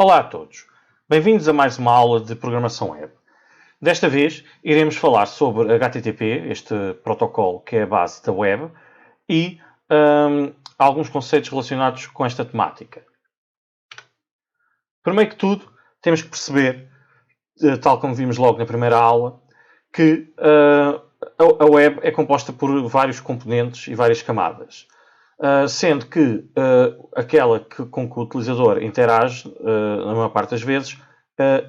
Olá a todos, bem-vindos a mais uma aula de programação web. Desta vez iremos falar sobre HTTP, este protocolo que é a base da web, e alguns conceitos relacionados com esta temática. Primeiro que tudo, temos que perceber, tal como vimos logo na primeira aula, que a web é composta por vários componentes e várias camadas. Sendo que aquela com que o utilizador interage, na maior parte das vezes,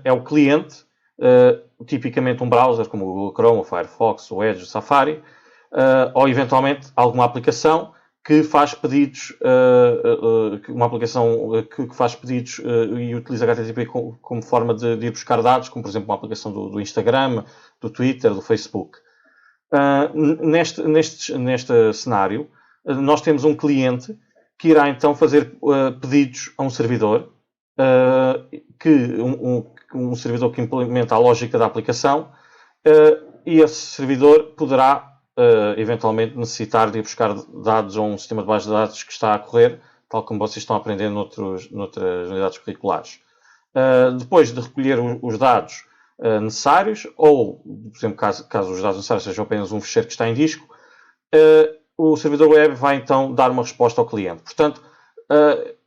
é o cliente, tipicamente um browser como o Google Chrome, o Firefox, o Edge, o Safari, ou eventualmente alguma aplicação que faz pedidos, uma aplicação que faz pedidos e utiliza HTTP como forma de ir buscar dados, como por exemplo uma aplicação do Instagram, do Twitter, do Facebook. Neste cenário, nós temos um cliente que irá então fazer pedidos a um servidor, um servidor que implementa a lógica da aplicação, e esse servidor poderá eventualmente necessitar de ir buscar dados a um sistema de base de dados que está a correr, tal como vocês estão a aprender noutras unidades curriculares. Depois de recolher os dados necessários, ou, por exemplo, caso os dados necessários sejam apenas um ficheiro que está em disco, o servidor web vai então dar uma resposta ao cliente. Portanto,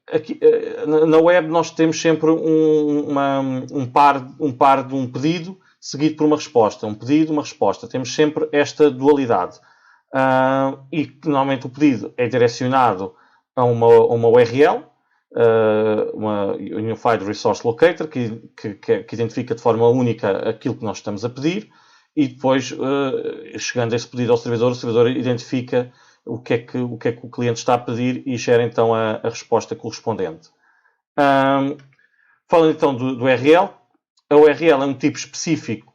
aqui, na web nós temos sempre um par de um pedido seguido por uma resposta. Um pedido, uma resposta. Temos sempre esta dualidade. E normalmente o pedido é direcionado a uma URL, uma Unified Resource Locator, que identifica de forma única aquilo que nós estamos a pedir. E depois, chegando esse pedido ao servidor, o servidor identifica o que é que o cliente está a pedir e gera então a resposta correspondente. Falando então do URL, a URL é um tipo específico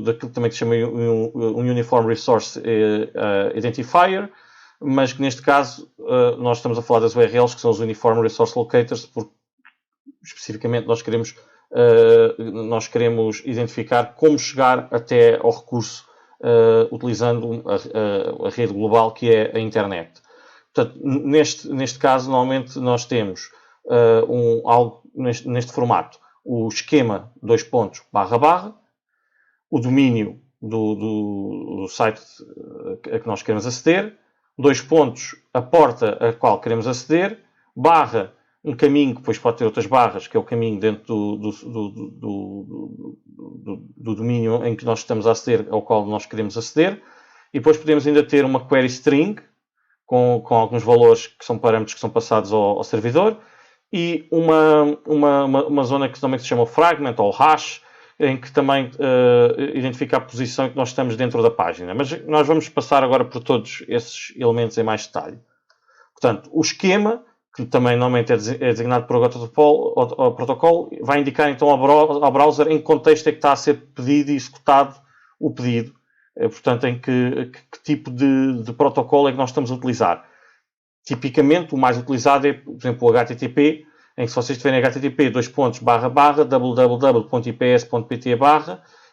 daquilo também que se chama um Uniform Resource Identifier, mas que neste caso nós estamos a falar das URLs, que são os Uniform Resource Locators, porque especificamente nós queremos identificar como chegar até ao recurso utilizando a rede global que é a internet. Portanto, neste caso, normalmente nós temos algo neste formato. O esquema, //, o domínio do site a que nós queremos aceder, a porta a qual queremos aceder, / um caminho que depois pode ter outras barras, que é o caminho dentro do domínio em que nós estamos a aceder, ao qual nós queremos aceder. E depois podemos ainda ter uma query string, com alguns valores que são parâmetros que são passados ao servidor. E uma zona que também se chama fragment, ou hash, em que também identifica a posição em que nós estamos dentro da página. Mas nós vamos passar agora por todos esses elementos em mais detalhe. Portanto, o esquema, que também normalmente é designado por protocolo, vai indicar então ao browser em que contexto é que está a ser pedido e executado o pedido. Portanto, em que tipo de protocolo é que nós estamos a utilizar. Tipicamente, o mais utilizado é, por exemplo, o HTTP, em que se vocês tiverem HTTP www.ips.pt/,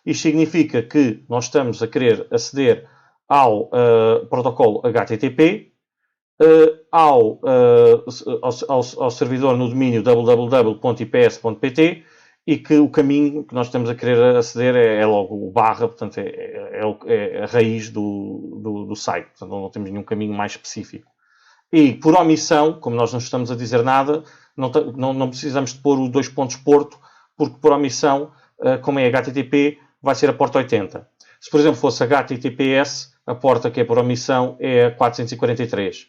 isto significa que nós estamos a querer aceder ao protocolo HTTP, ao servidor no domínio www.ips.pt, e que o caminho que nós estamos a querer aceder é logo o /, portanto é a raiz do site, portanto não temos nenhum caminho mais específico. E por omissão, como nós não estamos a dizer nada, não precisamos de pôr o porto, porque por omissão, como é HTTP, vai ser a porta 80. Se por exemplo fosse HTTPS, a porta que é por omissão é a 443.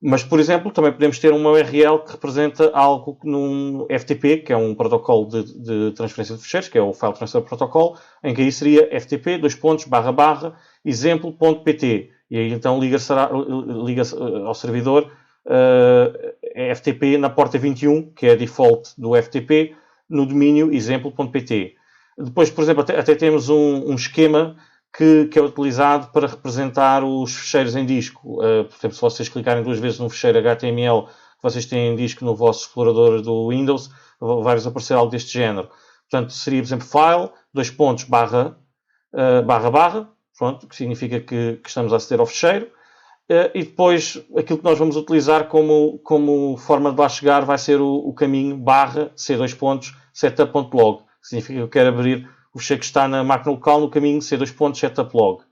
Mas, por exemplo, também podemos ter uma URL que representa algo num FTP, que é um protocolo de transferência de ficheiros, que é o File Transfer Protocol, em que aí seria ftp, exemplo.pt. E aí então liga-se ao servidor FTP na porta 21, que é a default do FTP, no domínio exemplo.pt. Depois, por exemplo, até temos um esquema que é utilizado para representar os ficheiros em disco. Por exemplo, se vocês clicarem 2 vezes num ficheiro HTML que vocês têm em disco no vosso explorador do Windows, vai-vos aparecer algo deste género. Portanto, seria, por exemplo, file, //, pronto, que significa que estamos a aceder ao ficheiro. E depois, aquilo que nós vamos utilizar como forma de lá chegar vai ser o caminho barra C2 pontos setup.log. Significa que eu quero abrir o fecheiro que está na máquina local no caminho C2 pontos setup.log.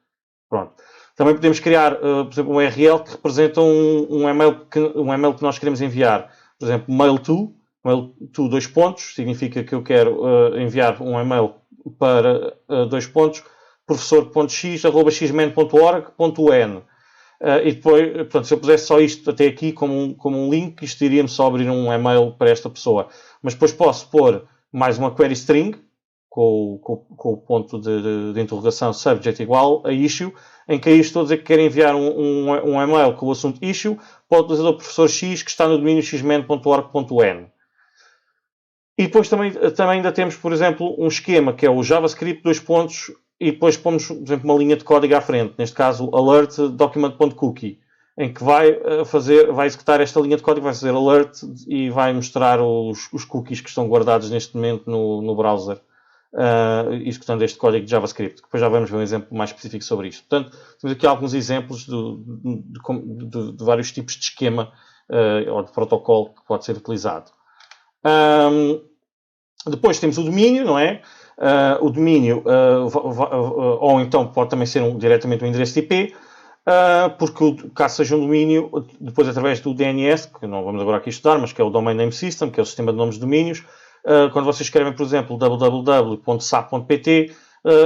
Pronto. Também podemos criar, por exemplo, um URL que representa um email que nós queremos enviar. Por exemplo, mail to 2 pontos, significa que eu quero enviar um e-mail para 2 pontos, professor.x@xmen.org.n. E depois, portanto, se eu pusesse só isto até aqui como um link, isto iria-me só abrir um e-mail para esta pessoa. Mas depois posso pôr mais uma query string, com o ponto de interrogação subject igual a issue, em que aí estou a dizer que quero enviar um e-mail com o assunto issue para o utilizador professor X que está no domínio xmen.org.n. E depois também ainda temos, por exemplo, um esquema que é o JavaScript 2 pontos e depois pomos, por exemplo, uma linha de código à frente, neste caso alert document.cookie, em que vai executar esta linha de código, vai fazer alert e vai mostrar os cookies que estão guardados neste momento no browser, executando este código de JavaScript. Depois já vamos ver um exemplo mais específico sobre isto. Portanto, temos aqui alguns exemplos de vários tipos de esquema ou de protocolo que pode ser utilizado. Depois temos o domínio, não é? O domínio, ou então pode também ser diretamente um endereço de IP, porque caso seja um domínio, depois através do DNS, que não vamos agora aqui estudar, mas que é o Domain Name System, que é o sistema de nomes de domínios, quando vocês escrevem, por exemplo, www.sap.pt,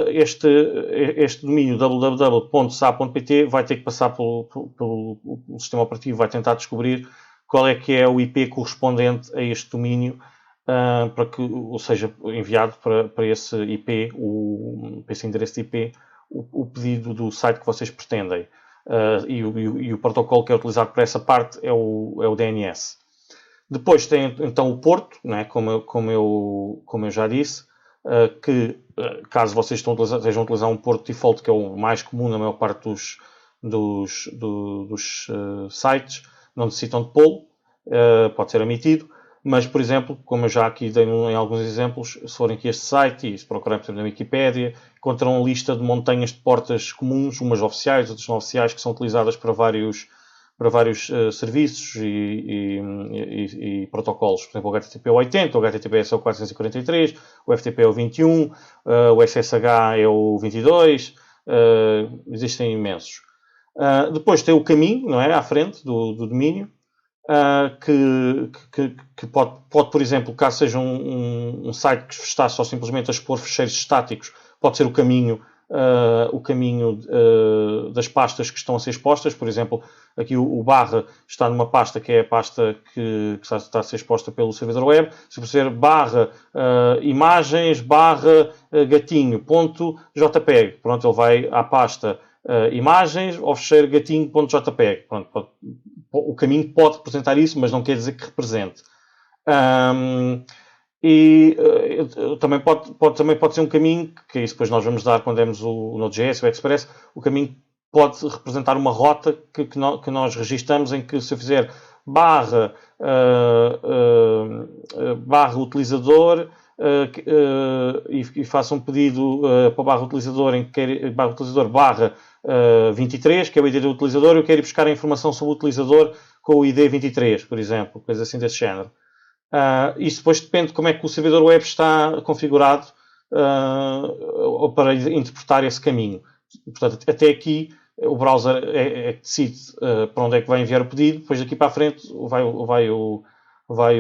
este domínio www.sap.pt vai ter que passar pelo sistema operativo, vai tentar descobrir qual é que é o IP correspondente a este domínio, para que, ou seja, enviado para esse IP, para esse endereço de IP, o pedido do site que vocês pretendem. E o protocolo que é utilizado para essa parte é o DNS. Depois tem então o porto, né, como eu já disse, que caso vocês estejam a utilizar um porto default, que é o mais comum na maior parte dos sites, não necessitam de pô-lo, pode ser omitido. Mas, por exemplo, como eu já aqui dei em alguns exemplos, se forem aqui a este site e se procurarem, por exemplo, na Wikipédia, encontram uma lista de montanhas de portas comuns, umas oficiais, outras não oficiais, que são utilizadas para vários serviços e protocolos. Por exemplo, o HTTP é o 80, o HTTPS é o 443, o FTP é o 21, o SSH é o 22, existem imensos. Depois tem o caminho, não é? À frente do domínio. Que pode, por exemplo, caso seja um site que está só simplesmente a expor fecheiros estáticos, pode ser o caminho das pastas que estão a ser expostas. Por exemplo, aqui o barra está numa pasta que é a pasta que está a ser exposta pelo servidor web. Se for ser barra imagens, barra gatinho, ponto JPEG, pronto, ele vai à pasta imagens ao fecheiro gatinho.jpg. Pronto, o caminho pode representar isso, mas não quer dizer que represente. Também pode ser um caminho, que isso depois nós vamos dar quando demos o Node.js, o Express. O caminho pode representar uma rota que nós registramos, em que se eu fizer barra utilizador e faço um pedido para o barra utilizador em que quer barra utilizador barra 23, que é o ID do utilizador, eu quero ir buscar a informação sobre o utilizador com o ID 23, por exemplo, coisa assim desse género. Isso depois depende de como é que o servidor web está configurado para interpretar esse caminho. Portanto, até aqui o browser é que decide para onde é que vai enviar o pedido, depois daqui para a frente vai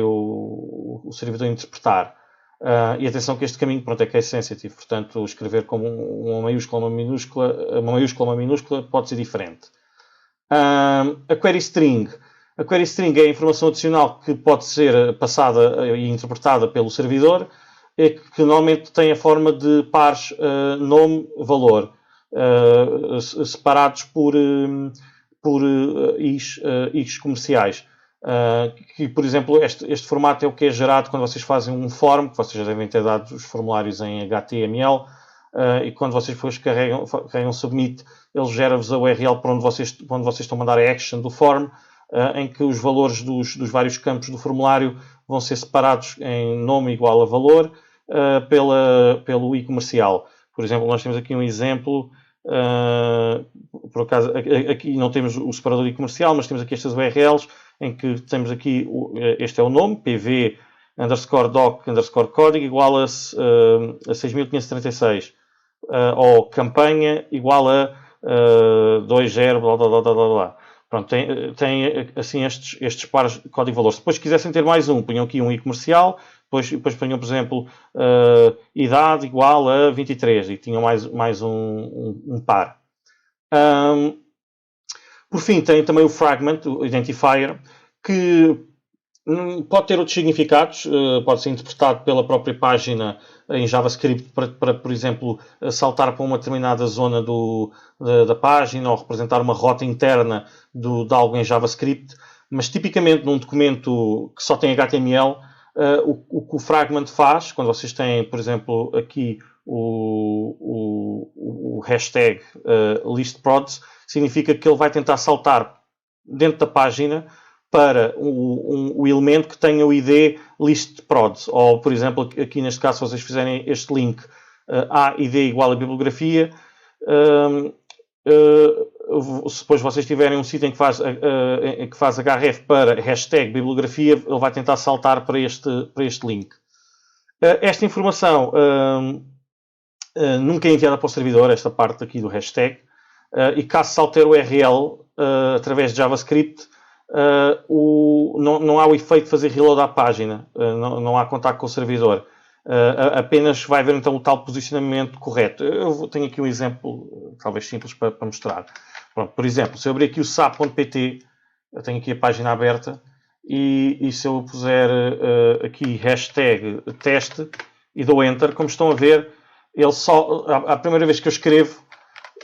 o servidor interpretar. E atenção que este caminho, pronto, é case sensitive, portanto escrever como uma maiúscula ou uma minúscula pode ser diferente. A query string. A query string é a informação adicional que pode ser passada e interpretada pelo servidor, que normalmente tem a forma de pares nome-valor, separados por is comerciais. Que, por exemplo, este formato é o que é gerado quando vocês fazem um form, que vocês já devem ter dado os formulários em HTML, e quando vocês depois carregam submit, ele gera-vos a URL para onde vocês estão a mandar a action do form, em que os valores dos vários campos do formulário vão ser separados em nome igual a valor pelo i comercial. Por exemplo, nós temos aqui um exemplo por acaso, aqui não temos o separador e comercial, mas temos aqui estas URLs em que temos aqui, este é o nome, pv_doc_código igual a 6.536, ou campanha igual a 20, blá blá blá blá blá. Pronto, tem assim estes pares de código-valores. Depois, se quisessem ter mais um, punham aqui um e-comercial, depois punham, por exemplo, idade igual a 23 e tinham mais um par. Por fim, tem também o fragment, o identifier, que pode ter outros significados, pode ser interpretado pela própria página em JavaScript para, por exemplo, saltar para uma determinada zona da página ou representar uma rota interna de algo em JavaScript, mas tipicamente num documento que só tem HTML, o que o fragment faz, quando vocês têm, por exemplo, aqui o hashtag listprods, significa que ele vai tentar saltar dentro da página para o elemento que tenha o ID listprods. Ou, por exemplo, aqui neste caso, se vocês fizerem este link a ID igual a bibliografia, depois vocês tiverem um sítio em que faz href para hashtag bibliografia, ele vai tentar saltar para este link. Esta informação nunca é enviada para o servidor, esta parte aqui do hashtag, e caso se altere o URL através de JavaScript, não há o efeito de fazer reload à página, não há contacto com o servidor. Apenas vai haver então o tal posicionamento correto. Eu tenho aqui um exemplo, talvez simples, para mostrar. Pronto, por exemplo, se eu abrir aqui o sap.pt, eu tenho aqui a página aberta, e se eu puser aqui hashtag teste e dou enter, como estão a ver, ele a primeira vez que eu escrevo,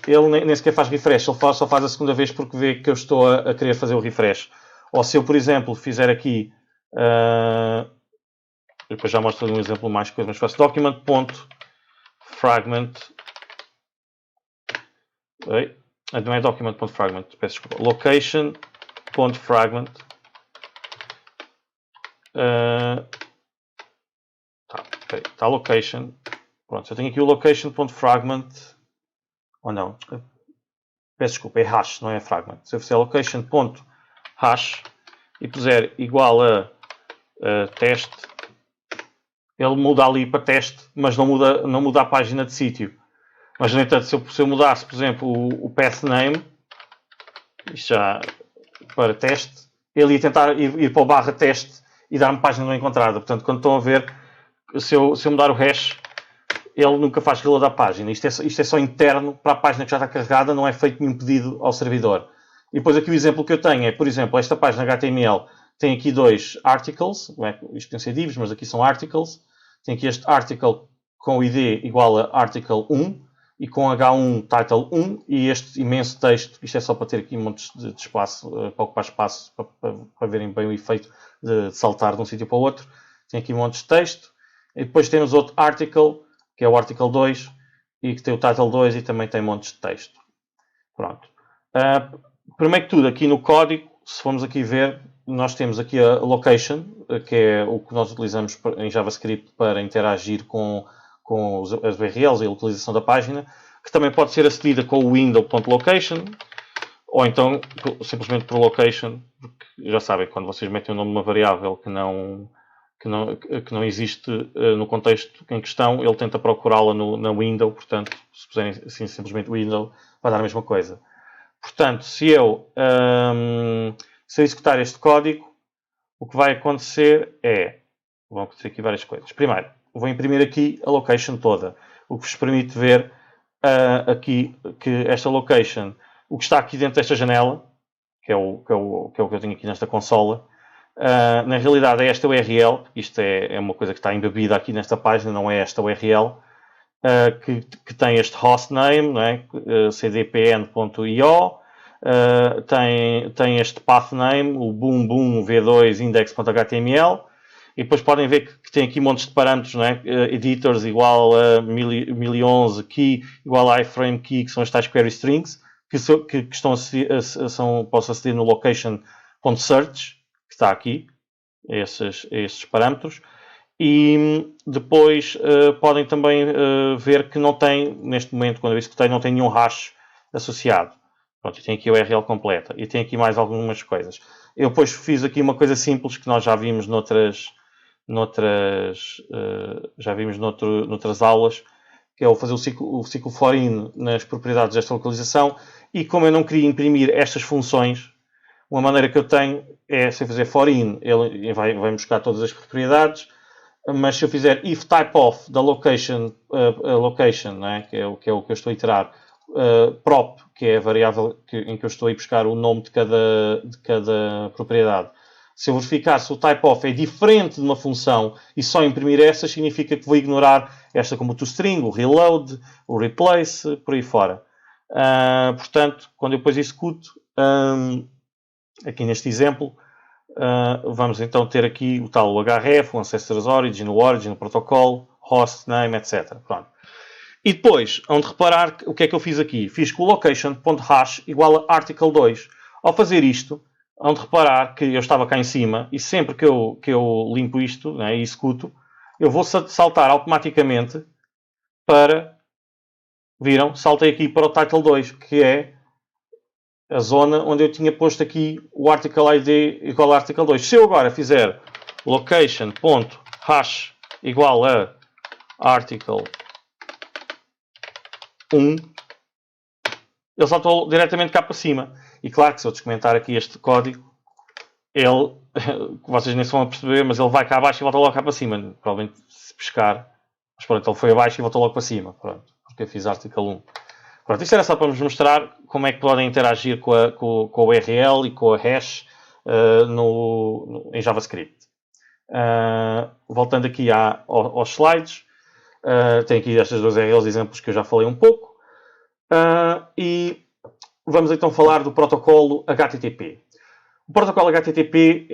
ele nem sequer faz refresh, ele só faz a segunda vez porque vê que eu estou a querer fazer o refresh. Ou se eu, por exemplo, fizer aqui, depois já mostro um exemplo mais coisa, mas faço document.fragment, não é document.fragment, peço desculpa, location.fragment, está location, pronto, eu tenho aqui o location.fragment, ou não, peço desculpa, é hash, não é fragment. Se eu fizer location.hash e puser igual a teste, ele muda ali para teste, mas não muda a página de sítio. Mas, no entanto, se eu mudasse, por exemplo, o path name, isto já para teste, ele ia tentar ir para o barra teste e dar-me página não encontrada. Portanto, quando estão a ver, se eu mudar o hash, ele nunca faz reload à página. Isto é só interno para a página que já está carregada, não é feito nenhum pedido ao servidor. E depois aqui o exemplo que eu tenho é, por exemplo, esta página HTML tem aqui dois articles, isto tem que ser divs, mas aqui são articles. Tem aqui este article com o ID igual a article 1 e com H1 title 1 e este imenso texto, isto é só para ter aqui montes de espaço, para ocupar espaço, para verem bem o efeito de saltar de um sítio para o outro. Tem aqui montes de texto. E depois temos outro article, que é o article 2, e que tem o title 2 e também tem montes de texto. Pronto. Primeiro que tudo, aqui no código, se formos aqui ver, nós temos aqui a location, que é o que nós utilizamos em JavaScript para interagir com as URLs e a localização da página, que também pode ser acedida com o window.location, ou então simplesmente por location, porque já sabem, quando vocês metem o nome de uma variável que não existe no contexto em questão, ele tenta procurá-la na window, portanto, se puserem assim simplesmente window, vai dar a mesma coisa. Portanto, se eu executar este código, o que vai acontecer vão acontecer aqui várias coisas. Primeiro, vou imprimir aqui a location toda, o que vos permite ver aqui que esta location, o que está aqui dentro desta janela, que é o que eu tenho aqui nesta consola, na realidade é esta URL, isto é uma coisa que está embebida aqui nesta página, não é esta URL, que tem este hostname, não é? cdpn.io, tem este pathname, o boom v2 index.html, e depois podem ver que tem aqui montes de parâmetros, não é? Editors igual a 1011, key igual a iframe key, que são as tais query strings, que posso aceder no location.search, que está aqui, esses parâmetros. E depois podem também ver que não tem, neste momento, quando eu executei, não tem nenhum hash associado. Pronto, tem aqui a URL completa e tem aqui mais algumas coisas. Eu depois fiz aqui uma coisa simples que nós já vimos noutras aulas, que é o fazer o ciclo for in nas propriedades desta localização. E como eu não queria imprimir estas funções, uma maneira que eu tenho é, se eu fizer for in, ele vai buscar todas as propriedades, mas se eu fizer if type of da location, né, que é o que eu estou a iterar, prop, que é a variável em que eu estou a ir buscar o nome de cada propriedade. Se eu verificar se o type of é diferente de uma função e só imprimir essas, significa que vou ignorar esta como o toString, o reload, o replace, por aí fora. Portanto, quando eu depois executo, aqui neste exemplo, vamos então ter aqui o tal href, o ancestors origin, o origin, o protocolo, host name, etc. Pronto. E depois, onde reparar o que é que eu fiz aqui? Fiz que o location.hash igual a article2. Ao fazer isto, onde reparar que eu estava cá em cima e sempre que eu limpo isto, né, e executo, eu vou saltar automaticamente para, viram? Saltei aqui para o title 2, que é a zona onde eu tinha posto aqui o article ID igual a article 2. Se eu agora fizer location.hash igual a article 1, ele saltou diretamente cá para cima. E claro que se eu descomentar aqui este código, ele, vocês nem se vão perceber, mas ele vai cá abaixo e volta logo cá para cima. Provavelmente se pescar, mas pronto, ele foi abaixo e voltou logo para cima. Pronto, porque eu fiz article 1. Pronto, isto era só para vos mostrar como é que podem interagir com o URL e com a hash em JavaScript. Voltando aqui aos slides, tem aqui estas duas URLs exemplos que eu já falei um pouco. E vamos então falar do protocolo HTTP. O protocolo HTTP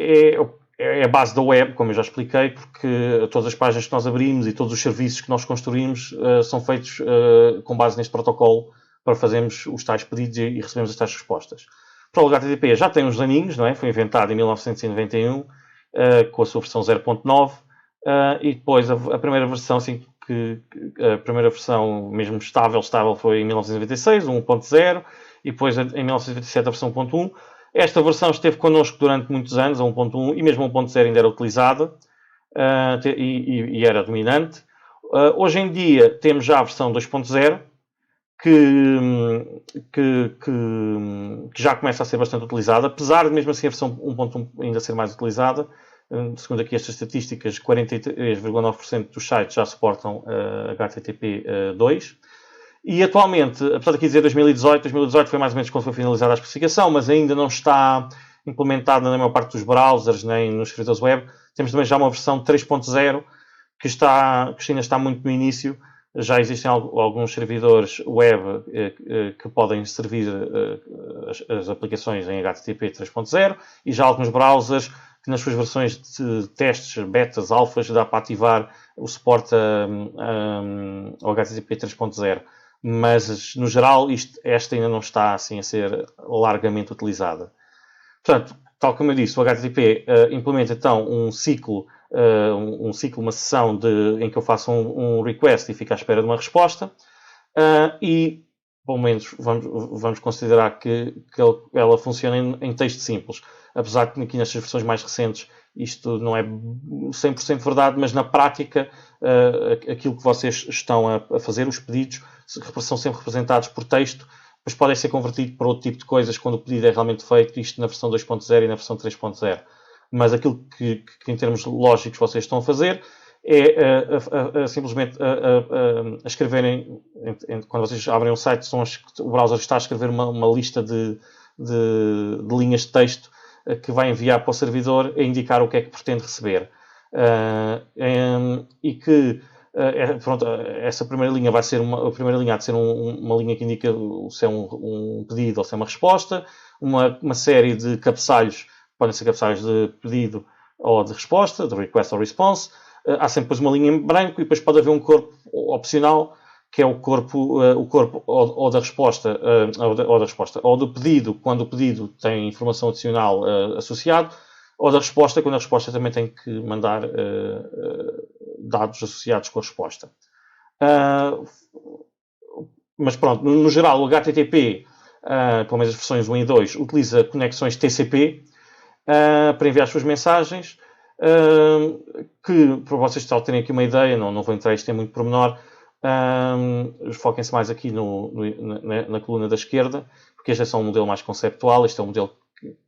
é a base da web, como eu já expliquei, porque todas as páginas que nós abrimos e todos os serviços que nós construímos são feitos com base neste protocolo para fazermos os tais pedidos e recebemos as tais respostas. O protocolo HTTP já tem uns aninhos, não é? Foi inventado em 1991 com a sua versão 0.9 e depois a primeira versão, assim, a primeira versão mesmo estável foi em 1996, 1.0, e depois em 1997 a versão 1.1. Esta versão esteve connosco durante muitos anos, a 1.1, e mesmo a 1.0 ainda era utilizada e era dominante. Hoje em dia temos já a versão 2.0, que já começa a ser bastante utilizada, apesar de mesmo assim a versão 1.1 ainda ser mais utilizada. Segundo aqui estas estatísticas, 43,9% dos sites já suportam HTTP 2. E atualmente, apesar de aqui dizer 2018 foi mais ou menos quando foi finalizada a especificação, mas ainda não está implementada na maior parte dos browsers nem nos servidores web. Temos também já uma versão 3.0 que ainda está muito no início. Já existem alguns servidores web que podem servir as aplicações em HTTP 3.0 e já alguns browsers que nas suas versões de testes, betas, alfas, dá para ativar o suporte ao HTTP 3.0. Mas, no geral, esta ainda não está assim, a ser largamente utilizada. Portanto, tal como eu disse, o HTTP implementa então um ciclo, uma sessão em que eu faço um request e fico à espera de uma resposta. E, pelo menos, vamos considerar que ela funciona em texto simples. Apesar de que aqui nestas versões mais recentes isto não é 100% verdade, mas na prática aquilo que vocês estão a fazer, os pedidos, são sempre representados por texto, mas podem ser convertidos para outro tipo de coisas quando o pedido é realmente feito, isto na versão 2.0 e na versão 3.0. Mas aquilo que em termos lógicos vocês estão a fazer é simplesmente a escreverem, quando vocês abrem um site, o browser está a escrever uma lista de linhas de texto que vai enviar para o servidor a indicar o que é que pretende receber. E que pronto, essa primeira linha vai ser a primeira linha há de ser uma linha que indica se é um pedido ou se é uma resposta, uma série de cabeçalhos, podem ser cabeçalhos de pedido ou de resposta, de request ou response. Há sempre depois uma linha em branco e depois pode haver um corpo opcional, que é o corpo ou da resposta, ou do pedido, quando o pedido tem informação adicional associado, ou da resposta, quando a resposta também tem que mandar dados associados com a resposta. Mas pronto, no geral, o HTTP pelo menos as versões 1 e 2, utiliza conexões TCP para enviar as suas mensagens, que, para vocês só terem aqui uma ideia, não vou entrar isto em muito pormenor, foquem-se mais aqui na coluna da esquerda, porque este é só um modelo mais conceptual, este é um modelo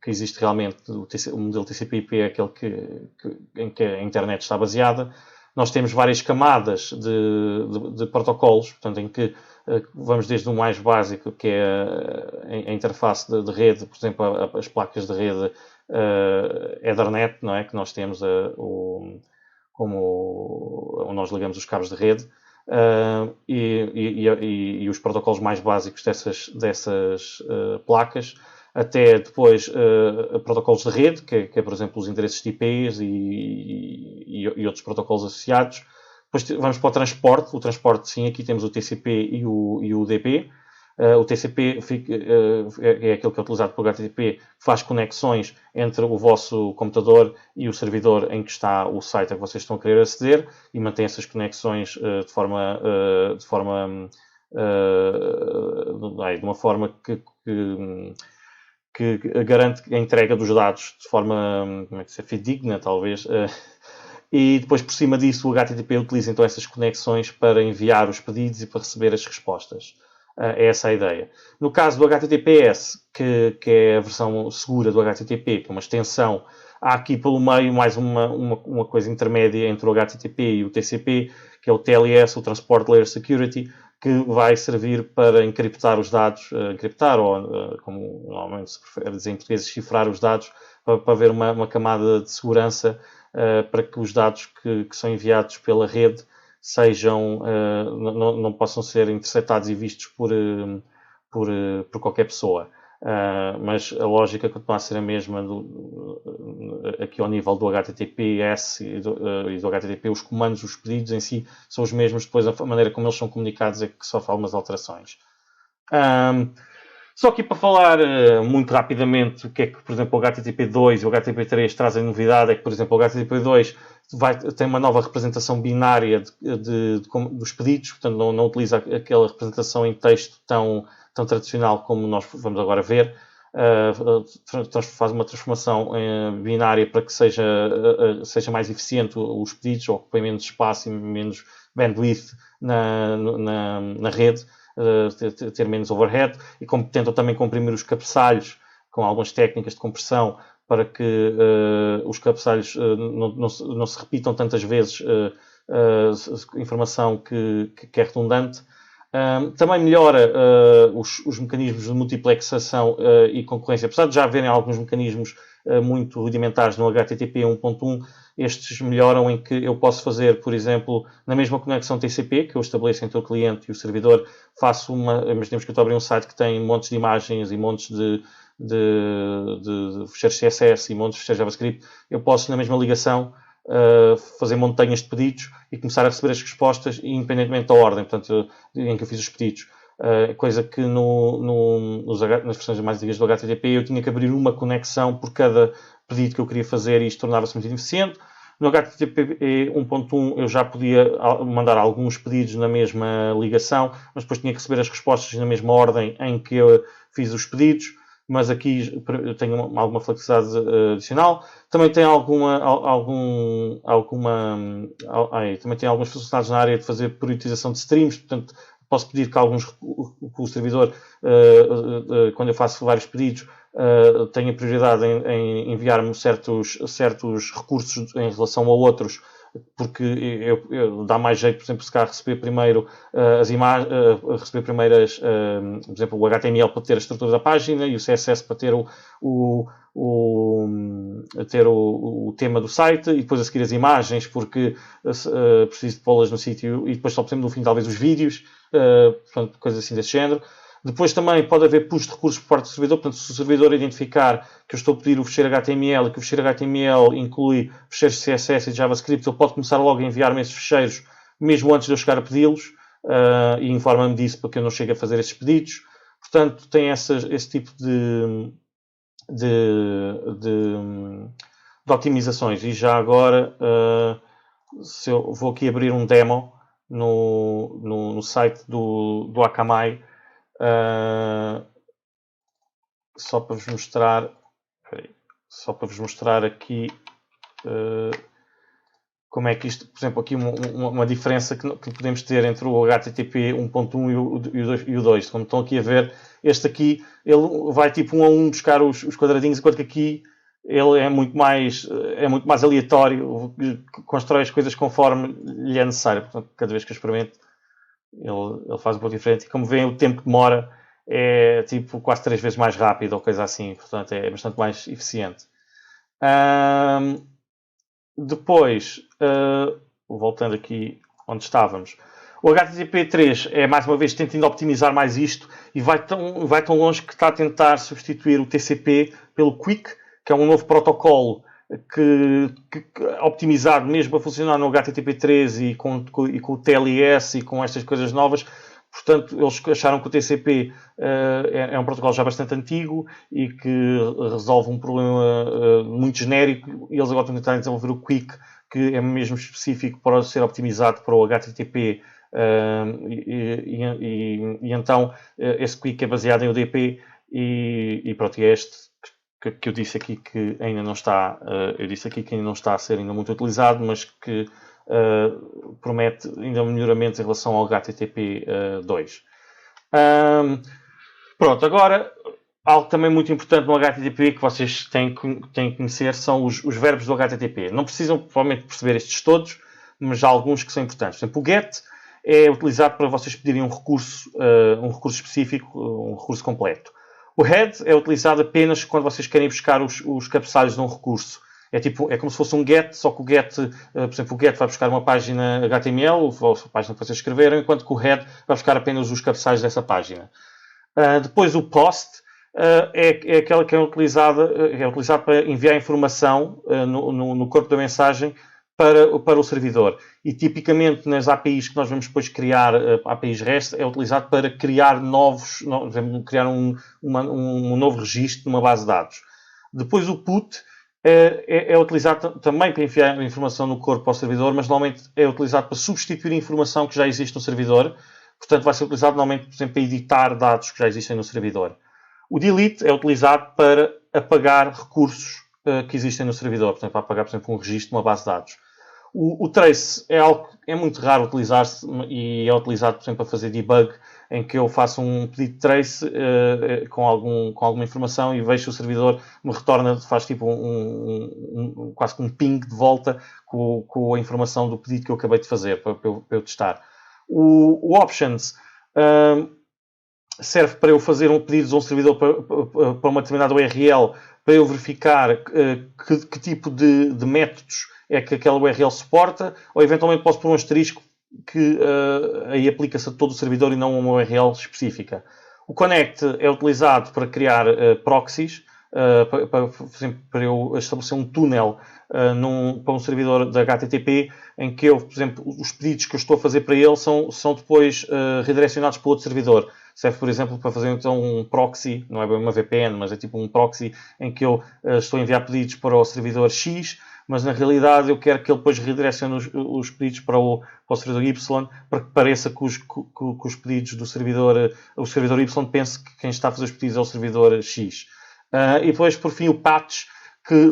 que existe realmente, o modelo TCP/IP é aquele em que a internet está baseada. Nós temos várias camadas de protocolos, portanto, em que vamos desde o mais básico, que é a interface de rede, por exemplo, as placas de rede Ethernet, não é? Que nós temos onde nós ligamos os cabos de rede, e os protocolos mais básicos dessas placas, até depois protocolos de rede, que é, por exemplo, os endereços de IPs e outros protocolos associados. Depois vamos para o transporte, sim, aqui temos o TCP e o UDP. O TCP é aquele que é utilizado pelo HTTP, que faz conexões entre o vosso computador e o servidor em que está o site a que vocês estão a querer aceder e mantém essas conexões de uma forma que garante a entrega dos dados de forma fidedigna, talvez. E depois, por cima disso, o HTTP utiliza então essas conexões para enviar os pedidos e para receber as respostas. É essa a ideia. No caso do HTTPS, que é a versão segura do HTTP, que é uma extensão, há aqui pelo meio mais uma coisa intermédia entre o HTTP e o TCP, que é o TLS, o Transport Layer Security, que vai servir para encriptar os dados, encriptar, ou como normalmente se prefere dizer em português, cifrar os dados, para haver uma camada de segurança para que os dados que são enviados pela rede não possam ser interceptados e vistos por qualquer pessoa. Mas a lógica continua a ser a mesma aqui ao nível do HTTPS e do HTTP. Os comandos, os pedidos em si são os mesmos, depois a maneira como eles são comunicados é que sofre algumas alterações. Só aqui para falar muito rapidamente o que é que, por exemplo, o HTTP2 e o HTTP3 trazem novidade, é que, por exemplo, o HTTP2 tem uma nova representação binária dos pedidos, portanto não utiliza aquela representação em texto tão tradicional como nós vamos agora ver. Faz uma transformação binária para que seja mais eficiente os pedidos, ou ocupem menos espaço e menos bandwidth na rede, ter menos overhead, e como tentam também comprimir os cabeçalhos com algumas técnicas de compressão para que os cabeçalhos não se repitam tantas vezes informação que é redundante. Também melhora os mecanismos de multiplexação e concorrência. Apesar de já haverem alguns mecanismos muito rudimentares no HTTP 1.1, estes melhoram em que eu posso fazer, por exemplo, na mesma conexão TCP, que eu estabeleço entre o cliente e o servidor, imaginemos que eu estou a abrir um site que tem montes de imagens e montes de fecheiros CSS e montes de fecheiros JavaScript, eu posso, na mesma ligação, fazer montanhas de pedidos e começar a receber as respostas independentemente da ordem, portanto, em que eu fiz os pedidos. Coisa que nas versões mais antigas do HTTP eu tinha que abrir uma conexão por cada pedido que eu queria fazer e isto tornava-se muito ineficiente. No HTTP 1.1 eu já podia mandar alguns pedidos na mesma ligação, mas depois tinha que receber as respostas na mesma ordem em que eu fiz os pedidos. Mas aqui tem alguma flexibilidade adicional. Também tem também tem algumas funcionalidades na área de fazer priorização de streams, portanto, posso pedir que o servidor, quando eu faço vários pedidos, tenha prioridade em enviar-me certos recursos em relação a outros, porque dá mais jeito, por exemplo, se cá receber primeiro as imagens, receber primeiras, por exemplo, o HTML para ter a estrutura da página e o CSS para ter o tema do site, e depois a seguir as imagens, porque preciso de pô-las no sítio, e depois só, por exemplo, no fim, talvez os vídeos, portanto, coisas assim desse género. Depois também pode haver push de recursos por parte do servidor, portanto, se o servidor identificar que eu estou a pedir o fecheiro HTML e que o fecheiro HTML inclui fecheiros de CSS e de JavaScript, ele pode começar logo a enviar-me esses fecheiros, mesmo antes de eu chegar a pedi-los, e informa-me disso para que eu não chegue a fazer esses pedidos. Portanto, tem esse tipo de otimizações. E já agora, se eu vou aqui abrir um demo no site do Akamai, só para vos mostrar, só para vos mostrar aqui como é que isto, por exemplo, aqui uma diferença que podemos ter entre o HTTP 1.1 e o 2. Como estão aqui a ver, este aqui, ele vai tipo 1 a 1 buscar os quadradinhos, enquanto que aqui ele é muito mais aleatório, constrói as coisas conforme lhe é necessário. Portanto, cada vez que eu experimento, ele faz um pouco diferente. E como veem, o tempo que demora é tipo quase 3 vezes mais rápido ou coisa assim. Portanto, é bastante mais eficiente. Depois, voltando aqui onde estávamos, o HTTP 3 é, mais uma vez, tentando optimizar mais isto e vai tão longe que está a tentar substituir o TCP pelo QUIC, que é um novo protocolo que optimizado mesmo para funcionar no HTTP 3 e com o TLS e com estas coisas novas. Portanto, eles acharam que o TCP é um protocolo já bastante antigo e que resolve um problema muito genérico, e eles agora estão a tentar desenvolver o QUIC, que é mesmo específico para ser optimizado para o HTTP, e então esse QUIC é baseado em UDP e pronto, é este que eu disse aqui que ainda não está, a ser ainda muito utilizado, mas que promete ainda melhoramentos em relação ao HTTP 2. Pronto, agora, algo também muito importante no HTTP que vocês têm que conhecer são os verbos do HTTP. Não precisam, provavelmente, perceber estes todos, mas há alguns que são importantes. Por exemplo, o GET é utilizado para vocês pedirem um recurso específico, um recurso completo. O head é utilizado apenas quando vocês querem buscar os cabeçalhos de um recurso. É como se fosse um get, só que o get, por exemplo, o get vai buscar uma página HTML, ou a página que vocês escreveram, enquanto que o head vai buscar apenas os cabeçalhos dessa página. Depois o post é aquela que é utilizado para enviar informação no corpo da mensagem para o servidor. E tipicamente nas APIs que nós vamos depois criar, APIs REST, é utilizado para criar criar um novo registro numa base de dados. Depois o put é utilizado também para enviar informação no corpo ao servidor, mas normalmente é utilizado para substituir a informação que já existe no servidor. Portanto, vai ser utilizado normalmente, por exemplo, para editar dados que já existem no servidor. O delete é utilizado para apagar recursos que existem no servidor. Portanto, para apagar, por exemplo, um registro de uma base de dados. O trace é algo que é muito raro utilizar-se e é utilizado, por exemplo, para fazer debug, em que eu faço um pedido de trace com alguma informação e vejo se o servidor me retorna, faz tipo quase que um ping de volta com a informação do pedido que eu acabei de fazer para eu testar. O options serve para eu fazer um pedido a um servidor para uma determinada URL, para eu verificar que tipo de métodos é que aquela URL suporta, ou eventualmente posso pôr um asterisco que aí aplica-se a todo o servidor e não a uma URL específica. O connect é utilizado para criar proxies, para eu estabelecer um túnel para um servidor de HTTP, em que por exemplo, os pedidos que eu estou a fazer para ele são depois redirecionados para outro servidor. Serve, por exemplo, para fazer então um proxy, não é bem uma VPN, mas é tipo um proxy em que eu estou a enviar pedidos para o servidor X, mas na realidade eu quero que ele depois redirecione os pedidos para o servidor Y, para que pareça que os pedidos do servidor, o servidor Y pense que quem está a fazer os pedidos é o servidor X. E depois, por fim, o patch, que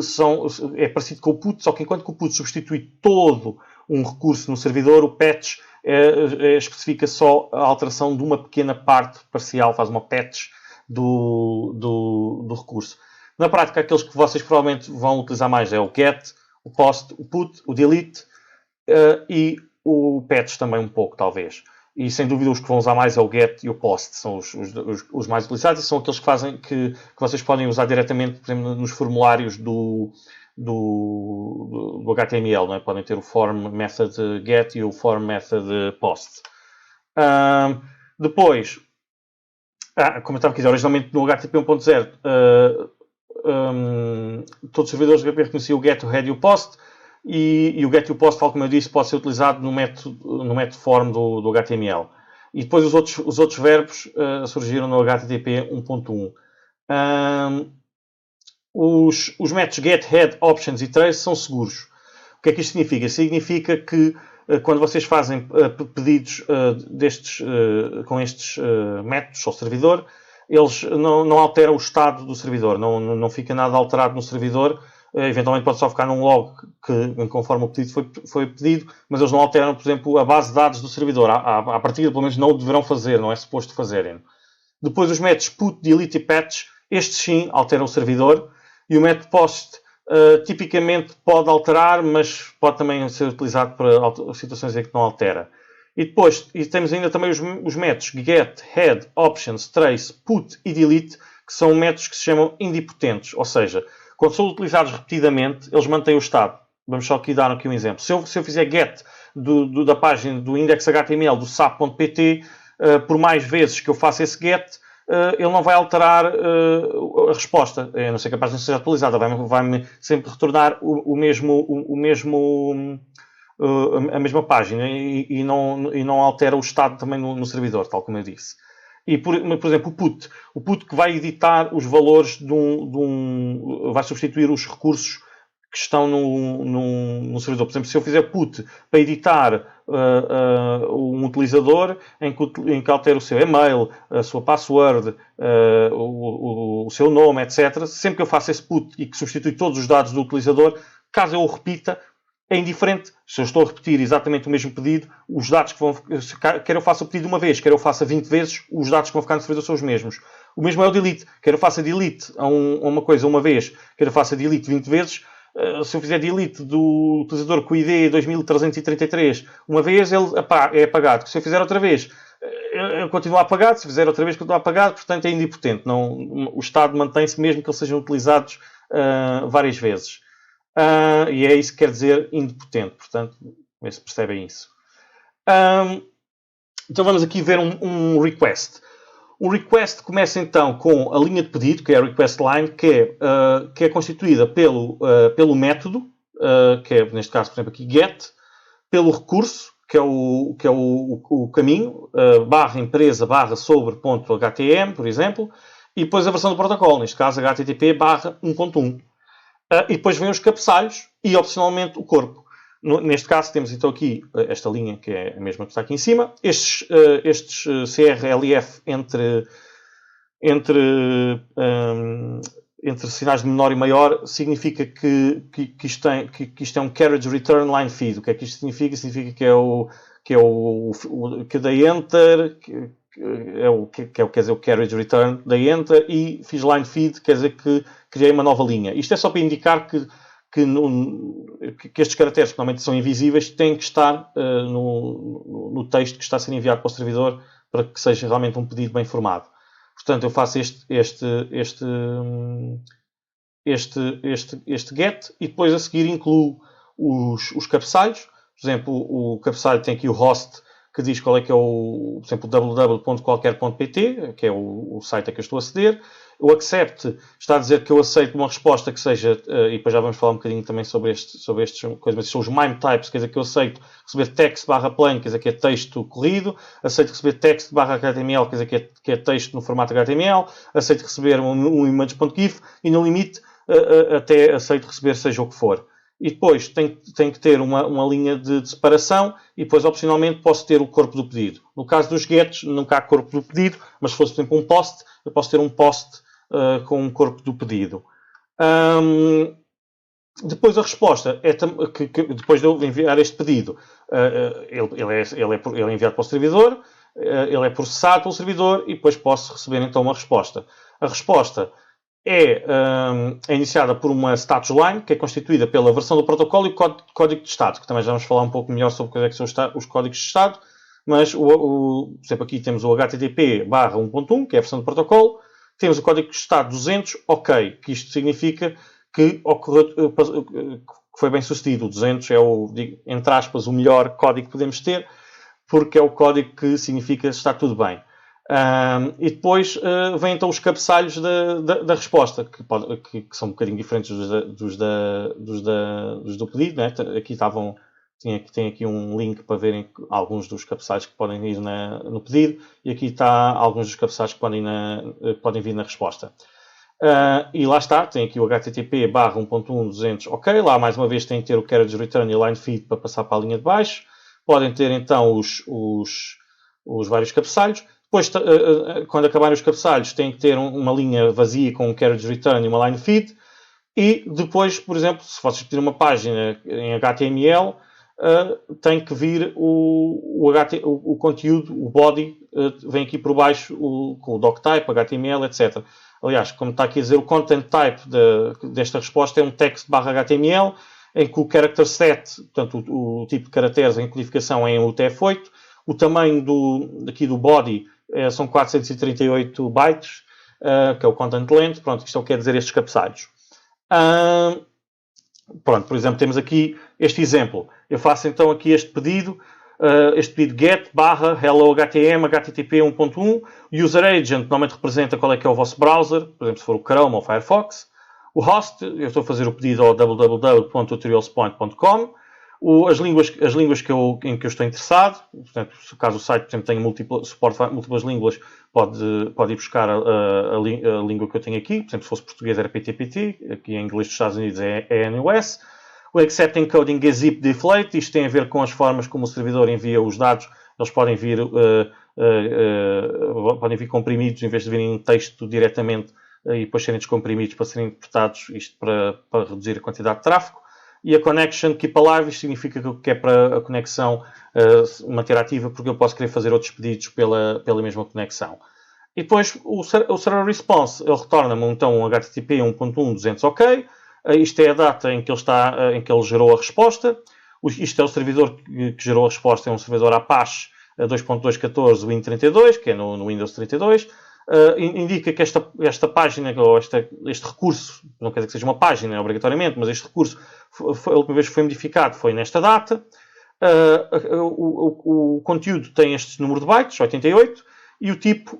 é parecido com o put, só que enquanto que o put substitui todo um recurso no servidor, o patch especifica só a alteração de uma pequena parte parcial, faz uma patch do recurso. Na prática, aqueles que vocês provavelmente vão utilizar mais é o get, o post, o put, o delete e o patch também um pouco, talvez. E sem dúvida os que vão usar mais é o get e o post, são os mais utilizados e são aqueles que fazem que vocês podem usar diretamente, por exemplo, nos formulários do HTML, não é? Podem ter o form method get e o form method post. Depois, como eu estava a dizer, originalmente no HTTP 1.0 todos os servidores HTTP reconheciam o get, o head e o post, e o get e o post, tal como eu disse, pode ser utilizado no método form do HTML. E depois os outros verbos surgiram no HTTP 1.1. Os métodos get, head, options e trace são seguros. O que é que isto significa? Significa que quando vocês fazem pedidos com estes métodos ao servidor, eles não alteram o estado do servidor, não fica nada alterado no servidor. Eventualmente pode só ficar num log conforme o pedido foi pedido, mas eles não alteram, por exemplo, a base de dados do servidor. À partida, pelo menos, não o deverão fazer, não é suposto fazerem. Depois os métodos put, delete e patch, estes sim alteram o servidor. E o método post tipicamente pode alterar, mas pode também ser utilizado para situações em que não altera. E depois temos ainda também os métodos get, head, options, trace, put e delete, que são métodos que se chamam idempotentes, ou seja, quando são utilizados repetidamente, eles mantêm o estado. Vamos só aqui dar aqui um exemplo. Se eu fizer get da página do index.html do sap.pt, por mais vezes que eu faça esse get, ele não vai alterar a resposta. A não ser que a página seja atualizada. Vai-me sempre retornar a mesma página e não altera o estado também no servidor, tal como eu disse. E, por exemplo, o put que vai editar os valores vai substituir os recursos que estão no servidor. Por exemplo, se eu fizer put para editar um utilizador em que altera o seu e-mail, a sua password, o seu nome, etc., sempre que eu faço esse put e que substitui todos os dados do utilizador, caso eu o repita, é indiferente. Se eu estou a repetir exatamente o mesmo pedido, os dados que vão... Quer eu faça o pedido uma vez, quer eu faça 20 vezes, os dados que vão ficar no servidor são os mesmos. O mesmo é o delete. Quer eu faça delete a uma coisa uma vez, quer eu faça delete 20 vezes. Se eu fizer delete do utilizador com o ID 2333 uma vez, ele é apagado. Se eu fizer outra vez, ele continua apagado. Se fizer outra vez, continua apagado. Portanto, é indepotente. O estado mantém-se mesmo que eles sejam utilizados várias vezes. E é isso que quer dizer indepotente. Portanto, ver se percebem isso. Então vamos aqui ver um request. O request começa então com a linha de pedido, que é a request line, que é constituída pelo método, que é neste caso, por exemplo, aqui get, pelo recurso, que é o caminho, barra empresa, barra sobre.htm, por exemplo, e depois a versão do protocolo, neste caso http barra 1.1. E depois vem os cabeçalhos e, opcionalmente, o corpo. Neste caso, temos então aqui esta linha, que é a mesma que está aqui em cima. Estes CRLF entre sinais de menor e maior significa que isto é um carriage return line feed. O que é que isto significa? Significa que eu dei enter, quer dizer, o carriage return, dei enter e fiz line feed, quer dizer que criei uma nova linha. Isto é só para indicar que estes caracteres, que normalmente são invisíveis, têm que estar no texto que está a ser enviado para o servidor para que seja realmente um pedido bem formado. Portanto, eu faço este get e depois a seguir incluo os cabeçalhos. Por exemplo, o cabeçalho tem aqui o host, que diz qual é que é por exemplo, www.qualquer.pt, que é o site a que eu estou a aceder. O accept está a dizer que eu aceito uma resposta que seja, e depois já vamos falar um bocadinho também sobre estes coisas, mas são os MIME types, quer dizer que eu aceito receber text /plain, quer dizer que é texto corrido, aceito receber text /html, quer dizer que é texto no formato HTML, aceito receber um image.gif e no limite até aceito receber seja o que for. E depois tem que ter uma linha de separação e depois opcionalmente posso ter o corpo do pedido. No caso dos gets nunca há corpo do pedido, mas se fosse por exemplo um post, eu posso ter um post com um corpo do pedido. Depois a resposta é que depois de eu enviar este pedido, ele é enviado para o servidor, ele é processado pelo servidor e depois posso receber então uma resposta. A resposta é iniciada por uma status line, que é constituída pela versão do protocolo e o código de estado, que também já vamos falar um pouco melhor sobre quais é que são os códigos de estado, mas, por exemplo, aqui temos o http barra 1.1, que é a versão do protocolo, temos o código de estado 200, ok, que isto significa que foi bem sucedido. O 200 é entre aspas, o melhor código que podemos ter, porque é o código que significa que está tudo bem. E depois vêm então os cabeçalhos da resposta, que são um bocadinho diferentes dos do pedido. Né? Aqui tem aqui um link para verem alguns dos cabeçalhos que podem ir no pedido, e aqui está alguns dos cabeçalhos que podem vir na resposta. E lá está, tem aqui o http barra 1.1.200, ok, lá mais uma vez tem que ter o carriage return e o line feed para passar para a linha de baixo. Podem ter então os vários cabeçalhos. Depois, quando acabarem os cabeçalhos, tem que ter uma linha vazia com um carriage return e uma line feed. E depois, por exemplo, se vocês pedirem uma página em HTML, tem que vir o conteúdo, o body, vem aqui por baixo com o doctype, HTML, etc. Aliás, como está aqui a dizer, o content type desta resposta é um text/HTML, em que o character set, portanto o tipo de caracteres em codificação é em UTF-8, o tamanho aqui do body são 438 bytes, que é o content length. Pronto, isto é o que quer dizer estes cabeçalhos. Pronto, por exemplo, temos aqui este exemplo. Eu faço então aqui este pedido get /hello HTML http 1.1. User agent normalmente representa qual é que é o vosso browser, por exemplo, se for o Chrome ou o Firefox. O host, eu estou a fazer o pedido ao www.tutorialspoint.com. As línguas em que eu estou interessado, portanto, caso o site, por exemplo, tenha suporte a múltiplas línguas, pode ir buscar a língua que eu tenho aqui. Por exemplo, se fosse português era PTPT, aqui em inglês dos Estados Unidos é NUS. O Accept Encoding é Zip Deflate. Isto tem a ver com as formas como o servidor envia os dados. Eles podem vir comprimidos em vez de virem em texto diretamente e depois serem descomprimidos para serem interpretados, isto para reduzir a quantidade de tráfego. E a Connection Keep Alive, isto significa que é para a conexão manter ativa, porque eu posso querer fazer outros pedidos pela mesma conexão. E depois o Server Response, ele retorna-me então um HTTP 1.1.200 OK. Isto é a data em que ele gerou a resposta. Isto é o servidor que gerou a resposta, é um servidor Apache 2.2.14 Win32, que é no Windows 32. Indica que esta página, ou este recurso, não quer dizer que seja uma página obrigatoriamente, mas este recurso, a última vez que foi modificado foi nesta data. O conteúdo tem este número de bytes, 88, e o tipo